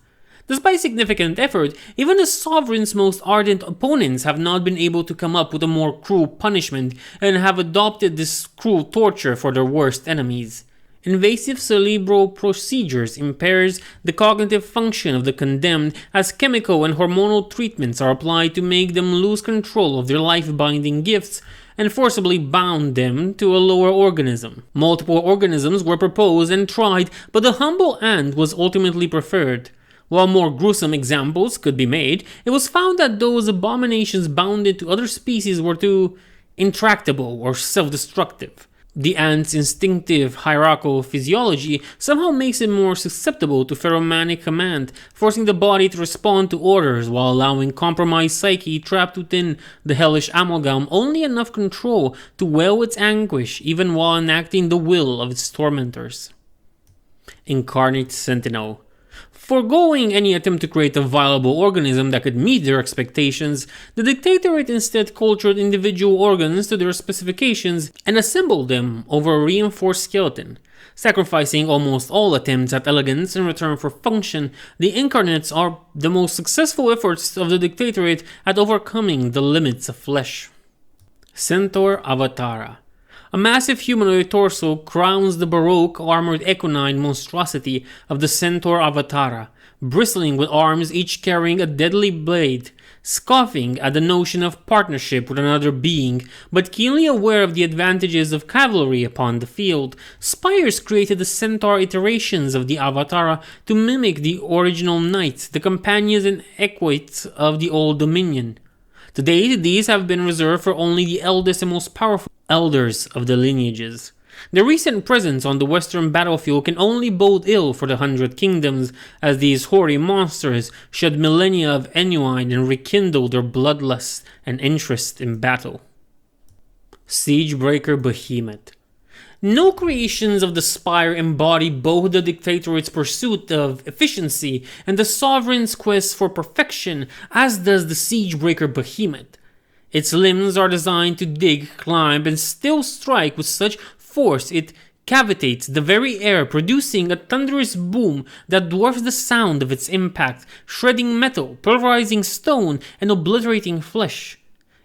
Despite significant effort, even the Sovereign's most ardent opponents have not been able to come up with a more cruel punishment and have adopted this cruel torture for their worst enemies. Invasive cerebral procedures impairs the cognitive function of the condemned as chemical and hormonal treatments are applied to make them lose control of their life-binding gifts and forcibly bound them to a lower organism. Multiple organisms were proposed and tried, but the humble ant was ultimately preferred. While more gruesome examples could be made, it was found that those abominations bounded to other species were too intractable or self-destructive. The ant's instinctive hierarchical physiology somehow makes it more susceptible to pheromonic command, forcing the body to respond to orders while allowing compromised psyche trapped within the hellish amalgam only enough control to quell its anguish even while enacting the will of its tormentors. Incarnate Sentinel. Foregoing any attempt to create a viable organism that could meet their expectations, the Directorate instead cultured individual organs to their specifications and assembled them over a reinforced skeleton. Sacrificing almost all attempts at elegance in return for function, the Incarnates are the most successful efforts of the Directorate at overcoming the limits of flesh. Centaur Avatara. A massive humanoid torso crowns the baroque armored equine monstrosity of the Centaur Avatara, bristling with arms each carrying a deadly blade, scoffing at the notion of partnership with another being, but keenly aware of the advantages of cavalry upon the field. Spires created the Centaur iterations of the Avatara to mimic the original knights, the companions and equites of the Old Dominion. To date, these have been reserved for only the eldest and most powerful elders of the lineages. Their recent presence on the western battlefield can only bode ill for the 100 Kingdoms, as these hoary monsters shed millennia of ennui and rekindle their bloodlust and interest in battle. Siegebreaker Behemoth. No creations of the Spire embody both the Dictator's pursuit of efficiency and the Sovereign's quest for perfection, as does the Siegebreaker Behemoth. Its limbs are designed to dig, climb, and still strike with such force it cavitates the very air, producing a thunderous boom that dwarfs the sound of its impact, shredding metal, pulverizing stone, and obliterating flesh.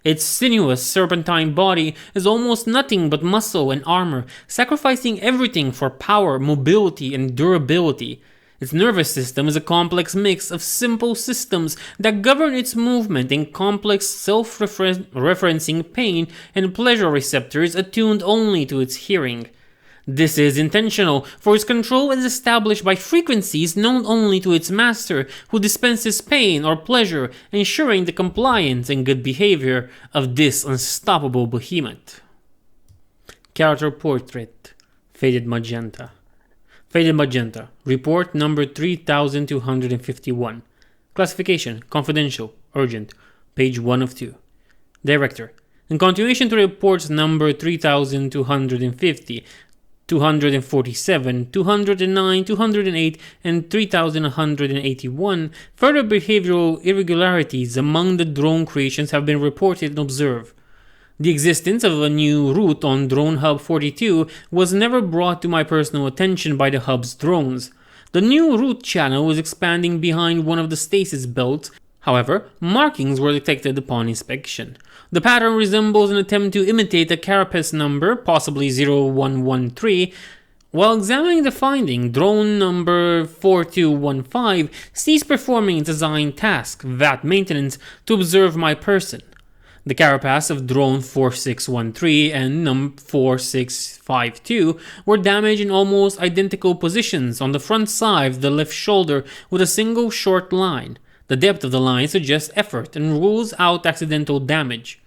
Its sinuous, serpentine body is almost nothing but muscle and armor, sacrificing everything for power, mobility, and durability. Its nervous system is a complex mix of simple systems that govern its movement and complex self-referencing pain and pleasure receptors attuned only to its hearing. This is intentional, for its control is established by frequencies known only to its master, who dispenses pain or pleasure, ensuring the compliance and good behavior of this unstoppable behemoth. Character Portrait. Faded Magenta. Faded Magenta. Report number 3251. Classification: Confidential. Urgent. Page 1 of 2. Director. In continuation to reports number 3250, 247, 209, 208, and 3181, further behavioral irregularities among the drone creations have been reported and observed. The existence of a new route on Drone Hub 42 was never brought to my personal attention by the hub's drones. The new route channel was expanding behind one of the stasis belts. However, markings were detected upon inspection. The pattern resembles an attempt to imitate a carapace number, possibly 0113. While examining the finding, drone number 4215 ceased performing its assigned task, VAT maintenance, to observe my person. The carapace of drone 4613 and number 4652 were damaged in almost identical positions on the front side of the left shoulder with a single short line. The depth of the line suggests effort and rules out accidental damage.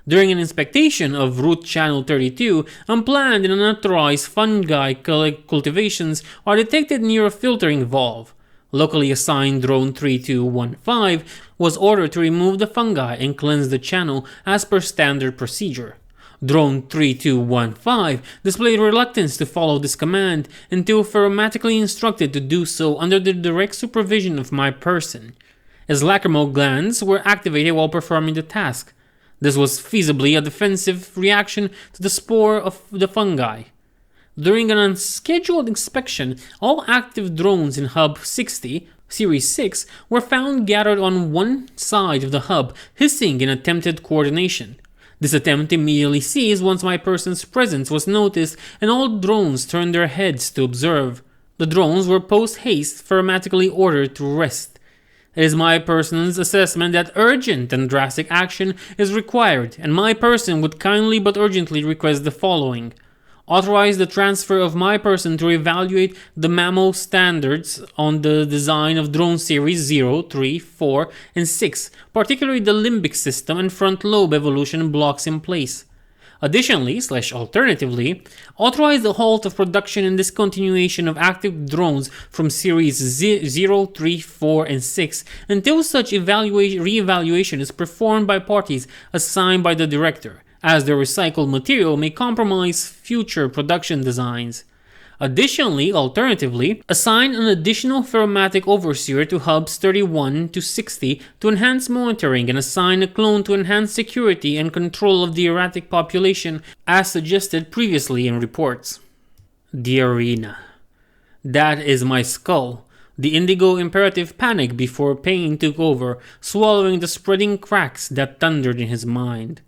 During an inspection of Route Channel 32, unplanned and unauthorized fungi cultivations are detected near a filtering valve. Locally assigned drone 3215 was ordered to remove the fungi and cleanse the channel as per standard procedure. Drone 3215 displayed reluctance to follow this command until pheromatically instructed to do so under the direct supervision of my person. His lacrimal glands were activated while performing the task. This was feasibly a defensive reaction to the spore of the fungi. During an unscheduled inspection, all active drones in Hub 60, Series 6, were found gathered on one side of the hub, hissing in attempted coordination. This attempt immediately ceased once my person's presence was noticed and all drones turned their heads to observe. The drones were post-haste pheromatically ordered to rest. It is my person's assessment that urgent and drastic action is required, and my person would kindly but urgently request the following. Authorize the transfer of my person to evaluate the mammal standards on the design of drone series 0, 3, 4, and 6, particularly the limbic system and front lobe evolution blocks in place. Additionally, alternatively, authorize the halt of production and discontinuation of active drones from series 0, 3, 4, and 6 until such re-evaluation is performed by parties assigned by the Director, as the recycled material may compromise future production designs. Additionally, alternatively, assign an additional pheromatic overseer to hubs 31 to 60 to enhance monitoring and assign a clone to enhance security and control of the erratic population as suggested previously in reports. The Arena. That is my skull. The indigo imperative panicked before pain took over, swallowing the spreading cracks that thundered in his mind.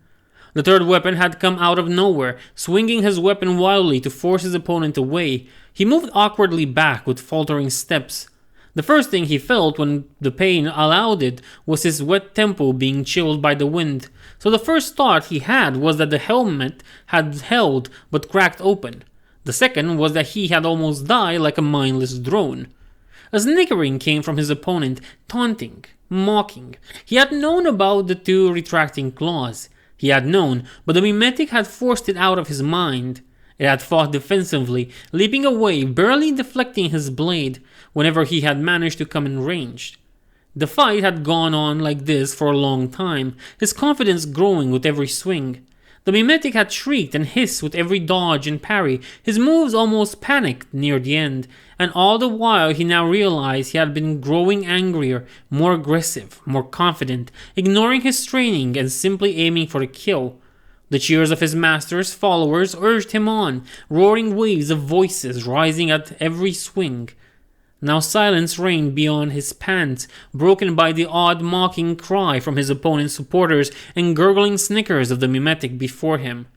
The third weapon had come out of nowhere, swinging his weapon wildly to force his opponent away. He moved awkwardly back with faltering steps. The first thing he felt when the pain allowed it was his wet temple being chilled by the wind. So the first thought he had was that the helmet had held but cracked open. The second was that he had almost died like a mindless drone. A snickering came from his opponent, taunting, mocking. He had known about the two retracting claws. He had known, but the Mimetic had forced it out of his mind. It had fought defensively, leaping away, barely deflecting his blade whenever he had managed to come in range. The fight had gone on like this for a long time, his confidence growing with every swing. The Mimetic had shrieked and hissed with every dodge and parry, his moves almost panicked near the end, and all the while he now realized he had been growing angrier, more aggressive, more confident, ignoring his training and simply aiming for the kill. The cheers of his master's followers urged him on, roaring waves of voices rising at every swing. Now silence reigned beyond his pants, broken by the odd mocking cry from his opponent's supporters and gurgling snickers of the Mimetic before him.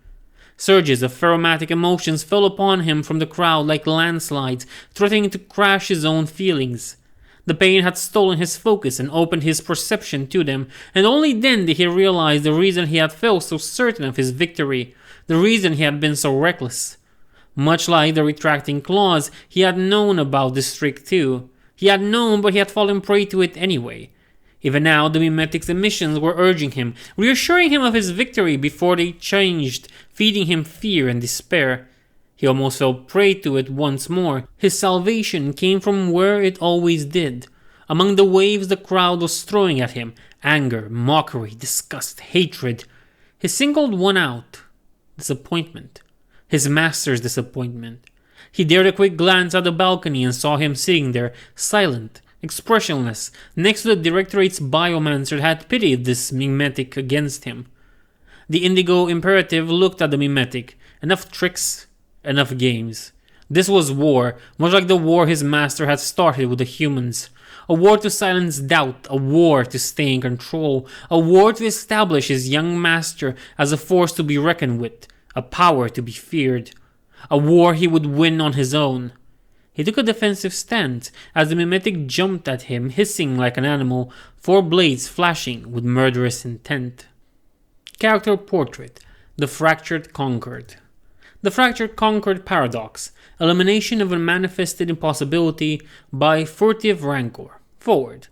Surges of pheromatic emotions fell upon him from the crowd like landslides, threatening to crash his own feelings. The pain had stolen his focus and opened his perception to them, and only then did he realize the reason he had felt so certain of his victory, the reason he had been so reckless. Much like the retracting claws, he had known about this trick too. He had known, but he had fallen prey to it anyway. Even now, the Mimetic's emissions were urging him, reassuring him of his victory before they changed, feeding him fear and despair. He almost fell prey to it once more. His salvation came from where it always did. Among the waves the crowd was throwing at him, anger, mockery, disgust, hatred. He singled one out: disappointment. His master's disappointment. He dared a quick glance at the balcony and saw him sitting there, silent, expressionless, next to the Directorate's Biomancer that had pitied this Mimetic against him. The Indigo Imperative looked at the Mimetic. Enough tricks, enough games. This was war, much like the war his master had started with the humans. A war to silence doubt, a war to stay in control, a war to establish his young master as a force to be reckoned with, a power to be feared. A war he would win on his own. He took a defensive stance as the Mimetic jumped at him, hissing like an animal, 4 blades flashing with murderous intent. Character Portrait: The Fractured Concord. The Fractured Concord Paradox: Elimination of a Manifested Impossibility by Furtive Rancor. Forward.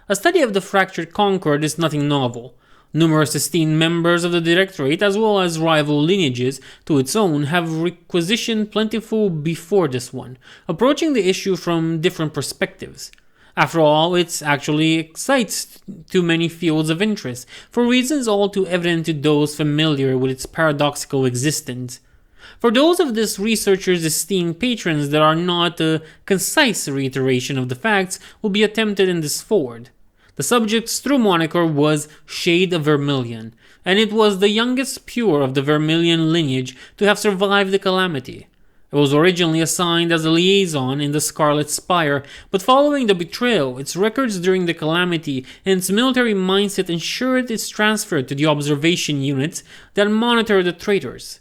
A study of the Fractured Concord is nothing novel. Numerous esteemed members of the Directorate, as well as rival lineages to its own, have requisitioned plentiful before this one, approaching the issue from different perspectives. After all, it actually excites too many fields of interest, for reasons all too evident to those familiar with its paradoxical existence. For those of this researcher's esteemed patrons that are not a concise reiteration of the facts will be attempted in this forward. The subject's true moniker was Shade of Vermilion, and it was the youngest pure of the Vermilion lineage to have survived the calamity. It was originally assigned as a liaison in the Scarlet Spire, but following the betrayal, its records during the calamity and its military mindset ensured its transfer to the observation units that monitor the traitors.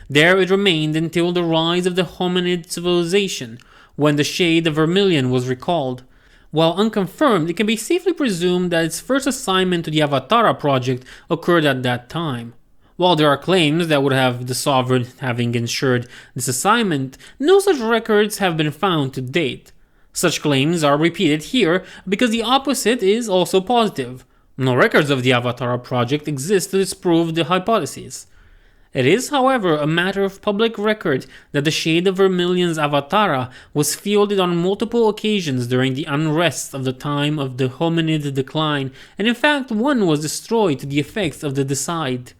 There it remained until the rise of the hominid civilization, when the Shade of Vermilion was recalled. While unconfirmed, it can be safely presumed that its first assignment to the Avatara project occurred at that time. While there are claims that would have the Sovereign having ensured this assignment, no such records have been found to date. Such claims are repeated here because the opposite is also positive. No records of the Avatara project exist to disprove the hypothesis. It is, however, a matter of public record that the Shade of Vermilion's Avatara was fielded on multiple occasions during the unrest of the time of the hominid decline, and in fact one was destroyed to the effects of the Decide.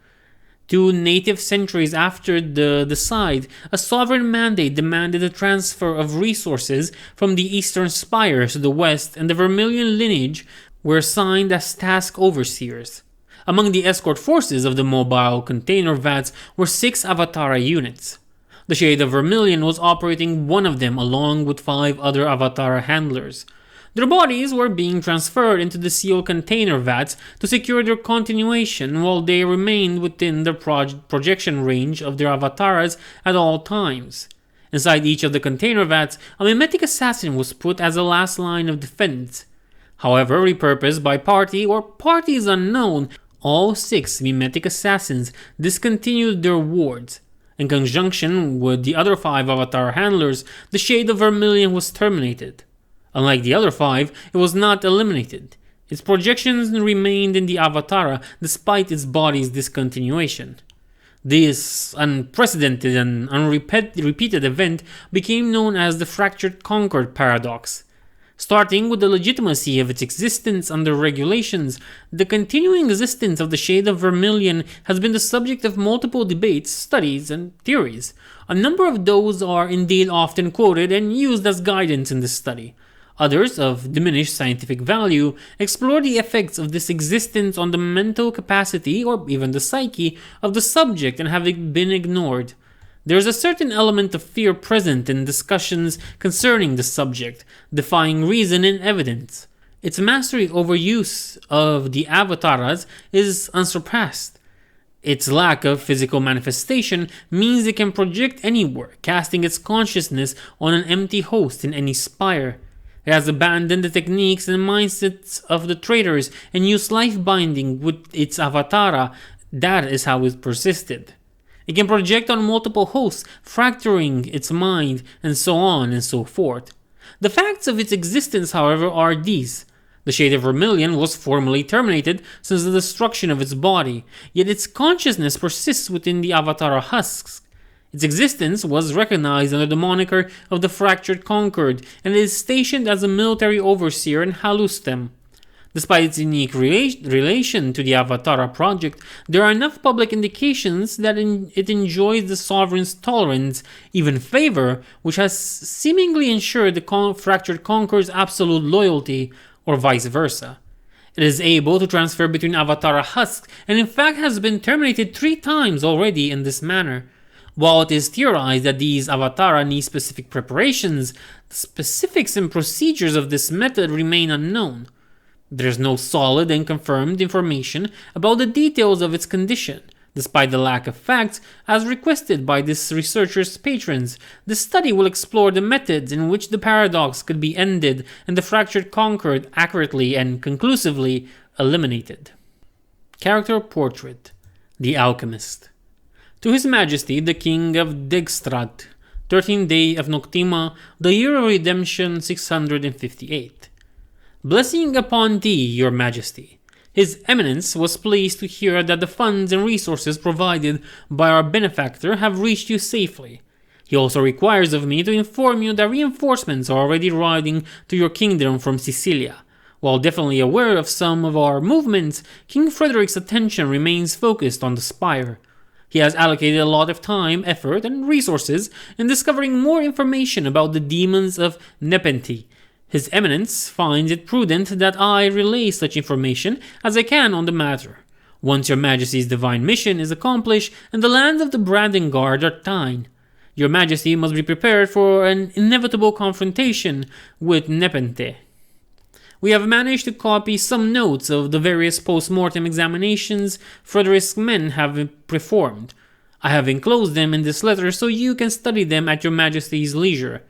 2 native centuries after the Decide, a sovereign mandate demanded the transfer of resources from the eastern Spires to the west, and the Vermilion lineage were assigned as task overseers. Among the escort forces of the mobile container vats were 6 Avatara units. The Shade of Vermilion was operating one of them along with 5 other Avatara handlers. Their bodies were being transferred into the sealed container vats to secure their continuation while they remained within the projection range of their Avataras at all times. Inside each of the container vats, a Mimetic Assassin was put as a last line of defense. However, repurposed by party or parties unknown, all 6 Mimetic Assassins discontinued their wards. In conjunction with the other 5 Avatar handlers, the Shade of Vermilion was terminated. Unlike the other 5, it was not eliminated. Its projections remained in the Avatara despite its body's discontinuation. This unprecedented and unrepeated event became known as the Fractured Concord paradox. Starting with the legitimacy of its existence under regulations, the continuing existence of the shade of vermilion has been the subject of multiple debates, studies, and theories. A number of those are indeed often quoted and used as guidance in this study. Others, of diminished scientific value, explore the effects of this existence on the mental capacity or even the psyche of the subject and have been ignored. There is a certain element of fear present in discussions concerning the subject, defying reason and evidence. Its mastery over use of the Avataras is unsurpassed. Its lack of physical manifestation means it can project anywhere, casting its consciousness on an empty host in any spire. It has abandoned the techniques and mindsets of the traders and used life binding with its Avatara. That is how it persisted. It can project on multiple hosts, fracturing its mind, and so on and so forth. The facts of its existence, however, are these. The Shade of Vermilion was formally terminated since the destruction of its body, yet its consciousness persists within the Avatara husks. Its existence was recognized under the moniker of the Fractured Concord, and it is stationed as a military overseer in Halustem. Despite its unique relation to the Avatara project, there are enough public indications that it enjoys the sovereign's tolerance, even favor, which has seemingly ensured the Fractured Concord's absolute loyalty, or vice versa. It is able to transfer between Avatara husks, and in fact has been terminated 3 times already in this manner. While it is theorized that these Avatara need specific preparations, the specifics and procedures of this method remain unknown. There is no solid and confirmed information about the details of its condition. Despite the lack of facts, as requested by this researcher's patrons, the study will explore the methods in which the paradox could be ended and the Fractured Concord accurately and conclusively eliminated. Character Portrait: The Alchemist. To His Majesty the King of Degstrat, 13th day of Noctima, the year of redemption 658. Blessing upon thee, your majesty. His Eminence was pleased to hear that the funds and resources provided by our benefactor have reached you safely. He also requires of me to inform you that reinforcements are already riding to your kingdom from Sicilia. While definitely aware of some of our movements, King Frederick's attention remains focused on the Spire. He has allocated a lot of time, effort, and resources in discovering more information about the demons of Nepenthe. His Eminence finds it prudent that I relay such information as I can on the matter. Once your Majesty's divine mission is accomplished and the lands of the Branding Guard are thine, your Majesty must be prepared for an inevitable confrontation with Nepenthe. We have managed to copy some notes of the various post-mortem examinations Frederick's men have performed. I have enclosed them in this letter so you can study them at your Majesty's leisure.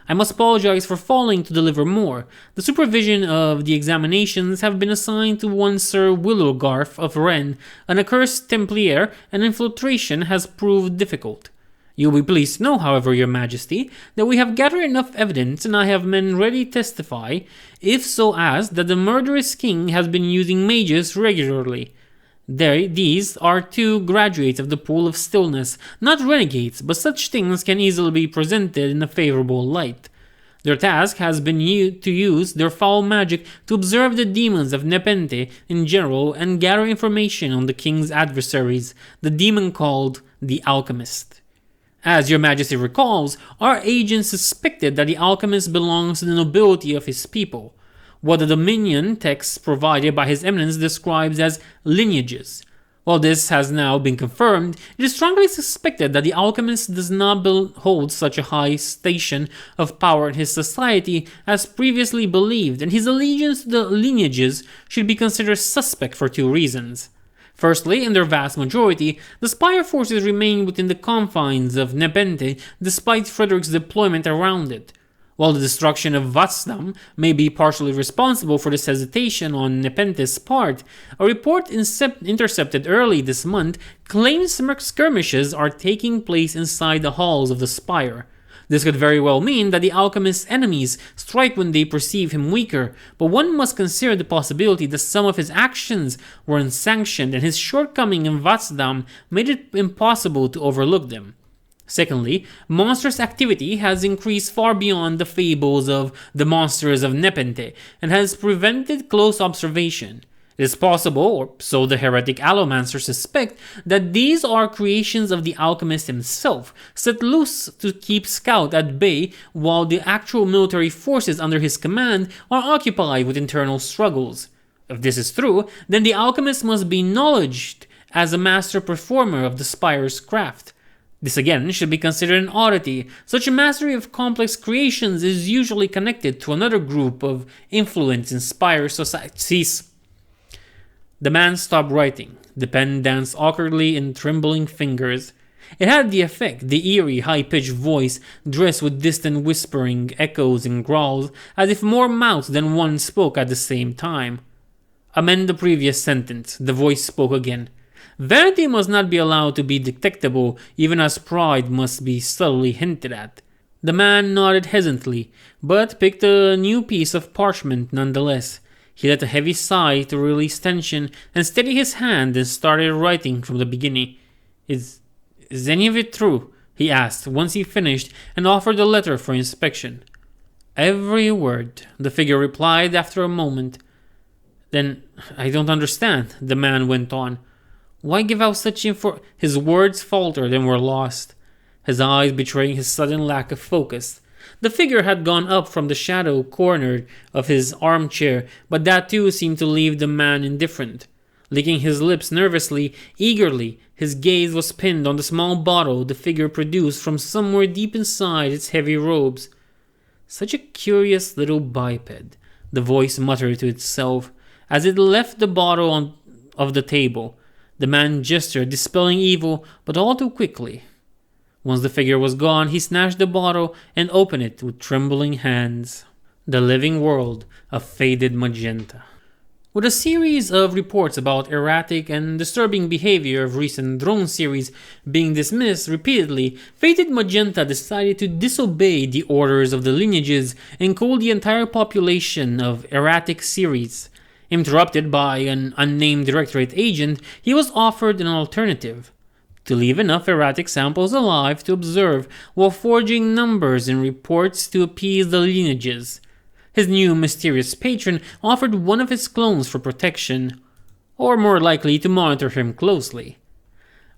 I must apologize for failing to deliver more. The supervision of the examinations have been assigned to one Sir Willowgarth of Rennes, an accursed Templier, and infiltration has proved difficult. You will be pleased to know, however, your Majesty, that we have gathered enough evidence and I have men ready to testify, if so as that the murderous king has been using mages regularly. These are 2 graduates of the Pool of Stillness, not renegades, but such things can easily be presented in a favorable light. Their task has been to use their foul magic to observe the demons of Nepenthe in general and gather information on the king's adversaries, the demon called the Alchemist. As your Majesty recalls, our agents suspected that the Alchemist belongs to the nobility of his people, what the Dominion text provided by His Eminence describes as lineages. While this has now been confirmed, it is strongly suspected that the Alchemist does not hold such a high station of power in his society as previously believed, and his allegiance to the lineages should be considered suspect for 2 reasons. Firstly, in their vast majority, the Spire forces remain within the confines of Nepenthe despite Frederick's deployment around it. While the destruction of Vatsdam may be partially responsible for this hesitation on Nepenthe's part, a report intercepted early this month claims skirmishes are taking place inside the halls of the Spire. This could very well mean that the Alchemist's enemies strike when they perceive him weaker, but one must consider the possibility that some of his actions were unsanctioned and his shortcoming in Vatsdam made it impossible to overlook them. Secondly, monstrous activity has increased far beyond the fables of the monsters of Nepenthe and has prevented close observation. It is possible, or so the heretic Allomancer suspect, that these are creations of the alchemist himself, set loose to keep Scout at bay while the actual military forces under his command are occupied with internal struggles. If this is true, then the alchemist must be acknowledged as a master performer of the Spire's craft. This again should be considered an oddity. Such a mastery of complex creations is usually connected to another group of influence in Spire societies. The man stopped writing. The pen danced awkwardly in trembling fingers. It had the effect, the eerie, high-pitched voice, dressed with distant whispering, echoes, and growls, as if more mouths than one spoke at the same time. Amend the previous sentence, the voice spoke again. Vanity must not be allowed to be detectable, even as pride must be subtly hinted at. The man nodded hesitantly, but picked a new piece of parchment nonetheless. He let a heavy sigh to release tension and steady his hand and started writing from the beginning. Is any of it true? He asked once he finished and offered the letter for inspection. Every word, the figure replied after a moment. Then I don't understand, the man went on. Why give out such info? His words faltered and were lost, his eyes betraying his sudden lack of focus. The figure had gone up from the shadow corner of his armchair, but that too seemed to leave the man indifferent. Licking his lips nervously, eagerly, his gaze was pinned on the small bottle the figure produced from somewhere deep inside its heavy robes. Such a curious little biped, the voice muttered to itself, as it left the bottle of the table. The man gestured, dispelling evil, but all too quickly. Once the figure was gone, he snatched the bottle and opened it with trembling hands. The living world of faded magenta. With a series of reports about erratic and disturbing behavior of recent drone series being dismissed repeatedly, Faded Magenta decided to disobey the orders of the Lineages and cull the entire population of erratic series. Interrupted by an unnamed Directorate agent, he was offered an alternative: to leave enough erratic samples alive to observe while forging numbers and reports to appease the Lineages. His new mysterious patron offered one of his clones for protection, or more likely to monitor him closely.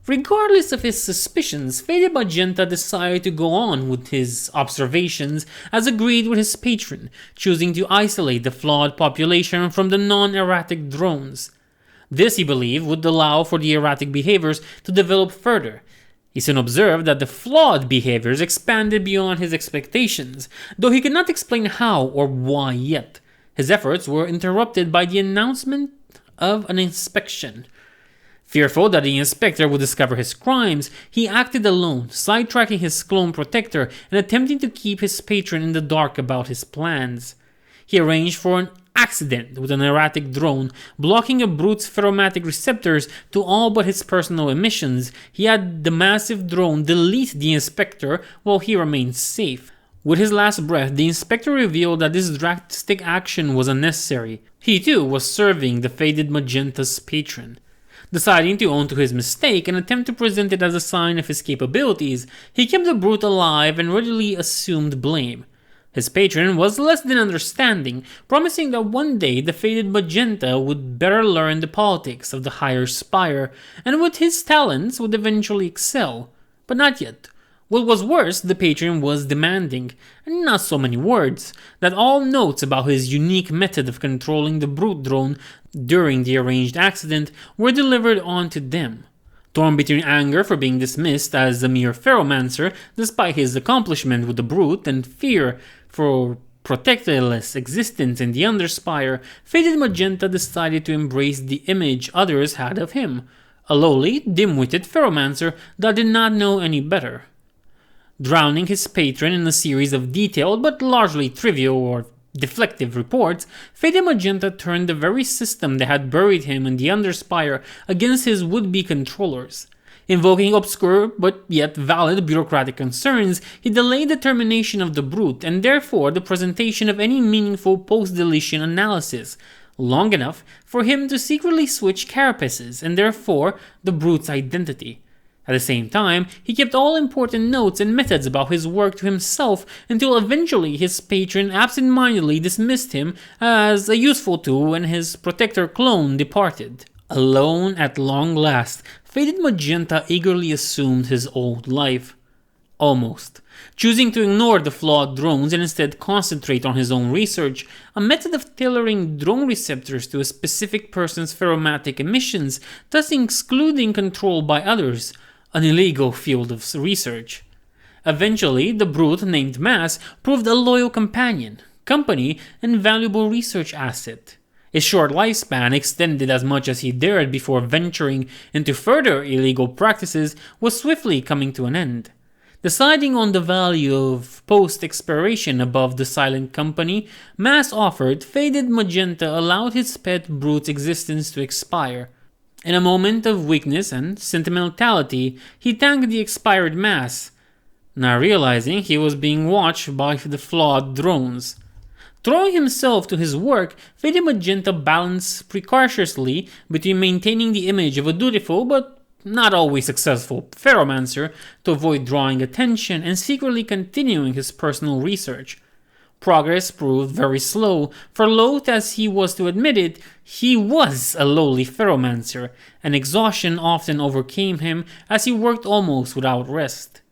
Regardless of his suspicions, Faded Magenta decided to go on with his observations as agreed with his patron, choosing to isolate the flawed population from the non-erratic drones. This, he believed, would allow for the erratic behaviors to develop further. He soon observed that the flawed behaviors expanded beyond his expectations, though he could not explain how or why yet. His efforts were interrupted by the announcement of an inspection. Fearful that the inspector would discover his crimes, he acted alone, sidetracking his clone protector and attempting to keep his patron in the dark about his plans. He arranged for an accident with an erratic drone, blocking a brute's pheromatic receptors to all but his personal emissions. He had the massive drone delete the inspector while he remained safe. With his last breath, the inspector revealed that this drastic action was unnecessary. He too was serving the Faded Magenta's patron. Deciding to own to his mistake and attempt to present it as a sign of his capabilities, he kept the brute alive and readily assumed blame. His patron was less than understanding, promising that one day the Faded Magenta would better learn the politics of the higher Spire, and with his talents would eventually excel. But not yet. What was worse, the patron was demanding, and not so many words, that all notes about his unique method of controlling the brute drone during the arranged accident were delivered on to them. Torn between anger for being dismissed as a mere Pheromancer despite his accomplishment with the brute and fear for protectorless existence in the Underspire, Faded Magenta decided to embrace the image others had of him, a lowly, dim-witted Pheromancer that did not know any better. Drowning his patron in a series of detailed but largely trivial or deflective reports, Faded Magenta turned the very system that had buried him in the Underspire against his would-be controllers. Invoking obscure but yet valid bureaucratic concerns, he delayed the termination of the Brute and therefore the presentation of any meaningful post-deletion analysis, long enough for him to secretly switch carapaces and therefore the Brute's identity. At the same time, he kept all important notes and methods about his work to himself until eventually his patron absent-mindedly dismissed him as a useful tool when his Protector clone departed. Alone at long last, Faded Magenta eagerly assumed his old life. Almost. Choosing to ignore the flawed drones and instead concentrate on his own research, a method of tailoring drone receptors to a specific person's pheromatic emissions, thus excluding control by others, an illegal field of research. Eventually, the Brute named Mass proved a loyal companion, company, and valuable research asset. His short lifespan, extended as much as he dared before venturing into further illegal practices, was swiftly coming to an end. Deciding on the value of post-expiration above the silent company Mass offered, Faded Magenta allowed his pet Brute's existence to expire. In a moment of weakness and sentimentality, he thanked the expired Mass, not realizing he was being watched by the flawed drones. Throwing himself to his work, Faded Magenta balanced precariously between maintaining the image of a dutiful but not always successful Pheromancer to avoid drawing attention and secretly continuing his personal research. Progress proved very slow, for loath as he was to admit it, he was a lowly Pheromancer, and exhaustion often overcame him as he worked almost without rest.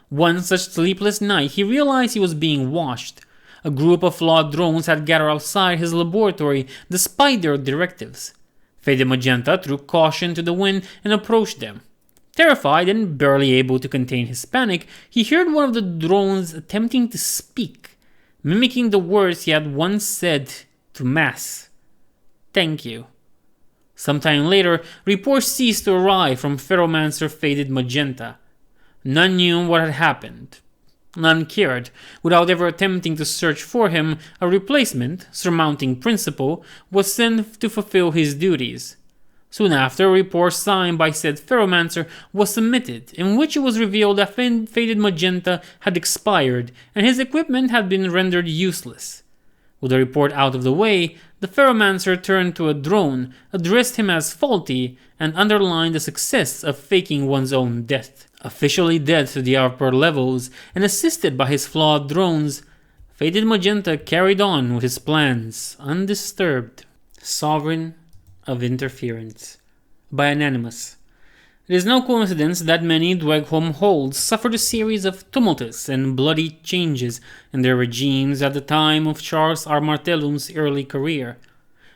One such sleepless night he realized he was being watched. A group of flawed drones had gathered outside his laboratory despite their directives. Faded Magenta threw caution to the wind and approached them. Terrified and barely able to contain his panic, he heard one of the drones attempting to speak, mimicking the words he had once said to Mass. "Thank you." Sometime later, reports ceased to arrive from Pheromancer Faded Magenta. None knew what had happened. None cared. Without ever attempting to search for him, a replacement, surmounting principal, was sent to fulfill his duties. Soon after, a report signed by said Pheromancer was submitted, in which it was revealed that Faded Magenta had expired and his equipment had been rendered useless. With the report out of the way, the Pheromancer turned to a drone, addressed him as faulty, and underlined the success of faking one's own death. Officially dead to the upper levels and assisted by his flawed drones, Faded Magenta carried on with his plans undisturbed. Sovereign of Interference by Anonymous. It is no coincidence that many Dweghom holds suffered a series of tumultuous and bloody changes in their regimes at the time of Charles R. Martellum's early career.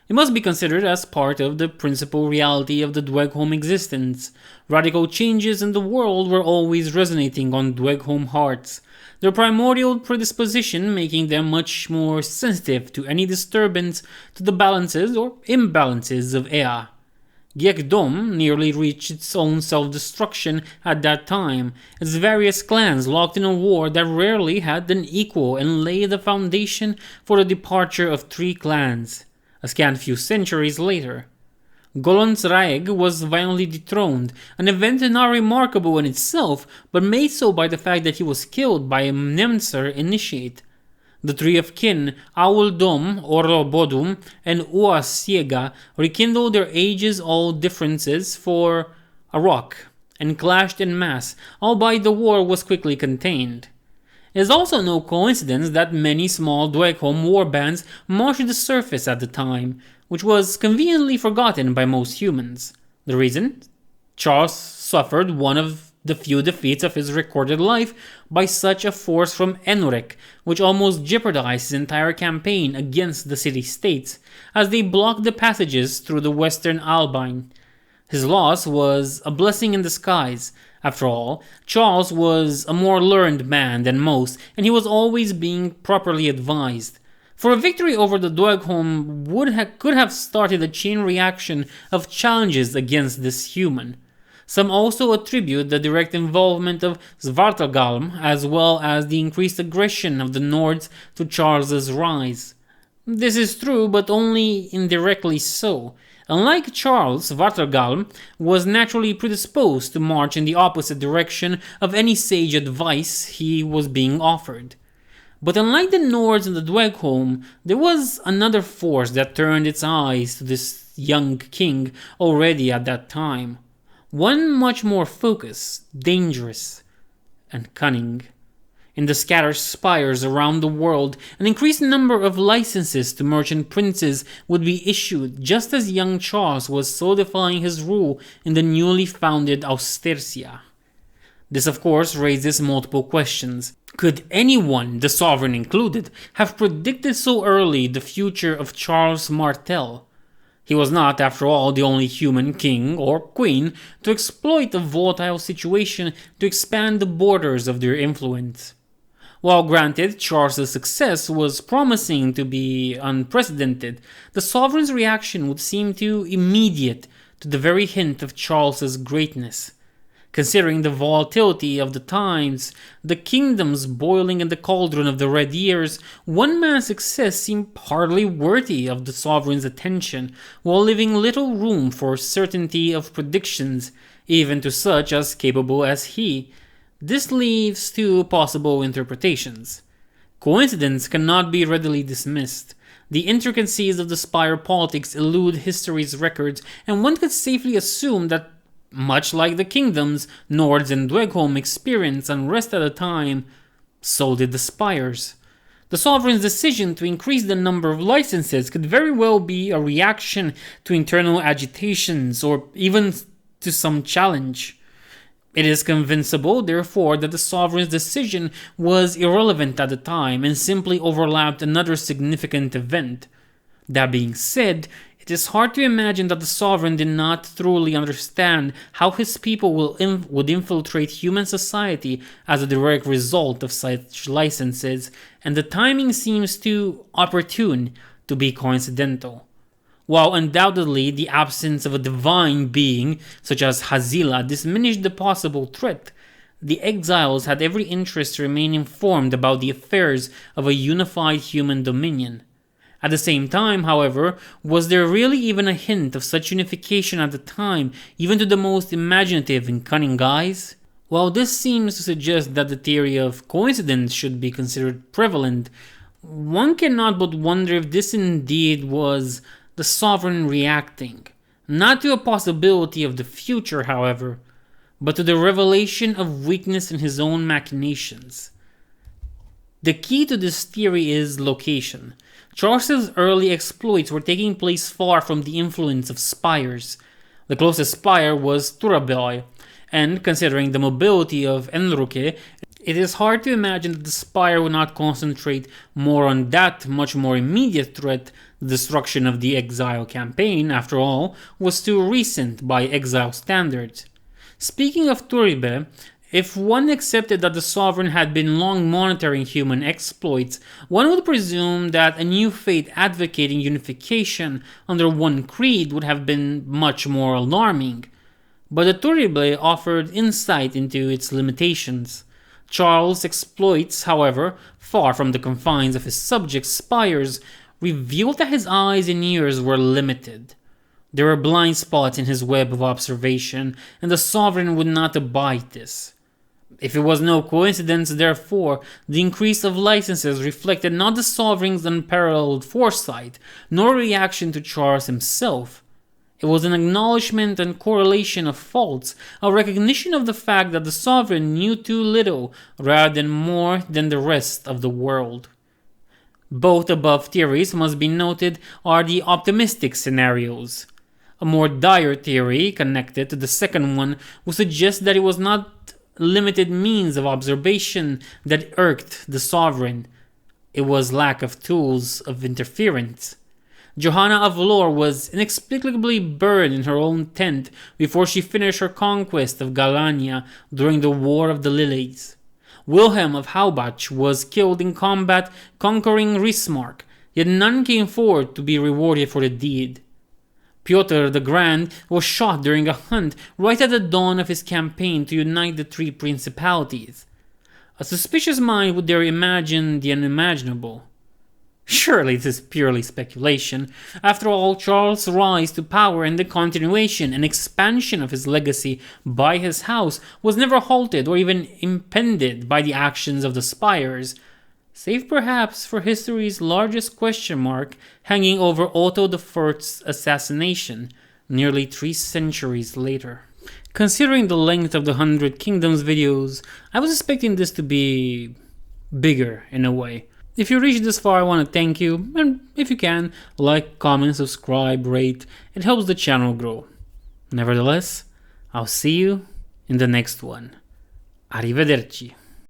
It must be considered as part of the principal reality of the Dweghom existence. Radical changes in the world were always resonating on Dweghom hearts, their primordial predisposition making them much more sensitive to any disturbance to the balances or imbalances of Ea. Gyekdom nearly reached its own self-destruction at that time, its various clans locked in a war that rarely had an equal and laid the foundation for the departure of 3 clans. A scant few centuries later, Golon's Raeg was violently dethroned, an event not remarkable in itself, but made so by the fact that he was killed by a Nemser initiate. The 3 of kin, Auldom, Orobodum, and Uasiega, rekindled their ages-old differences for a rock, and clashed en masse, albeit the war was quickly contained. It is also no coincidence that many small Dweghom warbands marched the surface at the time, which was conveniently forgotten by most humans. The reason? Charles suffered one of the few defeats of his recorded life by such a force from Enurek, which almost jeopardized his entire campaign against the city-states, as they blocked the passages through the western Albine. His loss was a blessing in disguise. After all, Charles was a more learned man than most, and he was always being properly advised. For a victory over the Dweghom could have started a chain reaction of challenges against this human. Some also attribute the direct involvement of Svartalgalm, as well as the increased aggression of the Nords to Charles's rise. This is true, but only indirectly so. Unlike Charles, Vartagal was naturally predisposed to march in the opposite direction of any sage advice he was being offered. But unlike the Nords and the Dwegholm, there was another force that turned its eyes to this young king already at that time. One much more focused, dangerous, and cunning. In the scattered spires around the world, an increased number of licenses to merchant princes would be issued just as young Charles was solidifying his rule in the newly founded Austercia. This of course raises multiple questions. Could anyone, the sovereign included, have predicted so early the future of Charles Martel? He was not, after all, the only human king or queen to exploit a volatile situation to expand the borders of their influence. While granted, Charles' success was promising to be unprecedented, the sovereign's reaction would seem too immediate to the very hint of Charles' greatness. Considering the volatility of the times, the kingdoms boiling in the cauldron of the Red Years, one man's success seemed hardly worthy of the sovereign's attention, while leaving little room for certainty of predictions, even to such as capable as he. This leaves two possible interpretations. Coincidence cannot be readily dismissed. The intricacies of the Spire politics elude history's records, and one could safely assume that, much like the kingdoms Nords and Dwegholm experienced unrest at a time, so did the Spires. The sovereign's decision to increase the number of licenses could very well be a reaction to internal agitations or even to some challenge. It is convincible, therefore, that the sovereign's decision was irrelevant at the time and simply overlapped another significant event. That being said, it is hard to imagine that the sovereign did not truly understand how his people would infiltrate human society as a direct result of such licenses, and the timing seems too opportune to be coincidental. While undoubtedly the absence of a divine being, such as Hazila, diminished the possible threat, the exiles had every interest to remain informed about the affairs of a unified human dominion. At the same time, however, was there really even a hint of such unification at the time, even to the most imaginative and cunning eyes? While this seems to suggest that the theory of coincidence should be considered prevalent, one cannot but wonder if this indeed was the sovereign reacting, not to a possibility of the future, however, but to the revelation of weakness in his own machinations. The key to this theory is location. Charles' early exploits were taking place far from the influence of spires. The closest spire was Turabai, and considering the mobility of Enruke, it is hard to imagine that the Spire would not concentrate more on that much more immediate threat. The destruction of the Exile campaign, after all, was too recent by Exile standards. Speaking of Turibe, if one accepted that the Sovereign had been long monitoring human exploits, one would presume that a new fate advocating unification under one creed would have been much more alarming. But the Turibe offered insight into its limitations. Charles' exploits, however, far from the confines of his subjects' spires, revealed that his eyes and ears were limited. There were blind spots in his web of observation, and the Sovereign would not abide this. If it was no coincidence, therefore, the increase of licenses reflected not the Sovereign's unparalleled foresight, nor reaction to Charles himself. It was an acknowledgement and correlation of faults, a recognition of the fact that the Sovereign knew too little rather than more than the rest of the world. Both above theories, must be noted, are the optimistic scenarios. A more dire theory, connected to the second one, would suggest that it was not limited means of observation that irked the Sovereign. It was lack of tools of interference. Johanna of Lore was inexplicably burned in her own tent before she finished her conquest of Galania during the War of the Lilies. Wilhelm of Haubach was killed in combat conquering Rismark, yet none came forward to be rewarded for the deed. Piotr the Grand was shot during a hunt right at the dawn of his campaign to unite the three principalities. A suspicious mind would dare imagine the unimaginable. Surely this is purely speculation. After all, Charles' rise to power and the continuation and expansion of his legacy by his house was never halted or even impeded by the actions of the Spires, save perhaps for history's largest question mark hanging over Otto I's assassination nearly 3 centuries later. Considering the length of the 100 Kingdoms videos, I was expecting this to be bigger in a way. If you reached this far, I want to thank you, and if you can, like, comment, subscribe, rate, it helps the channel grow. Nevertheless, I'll see you in the next one. Arrivederci.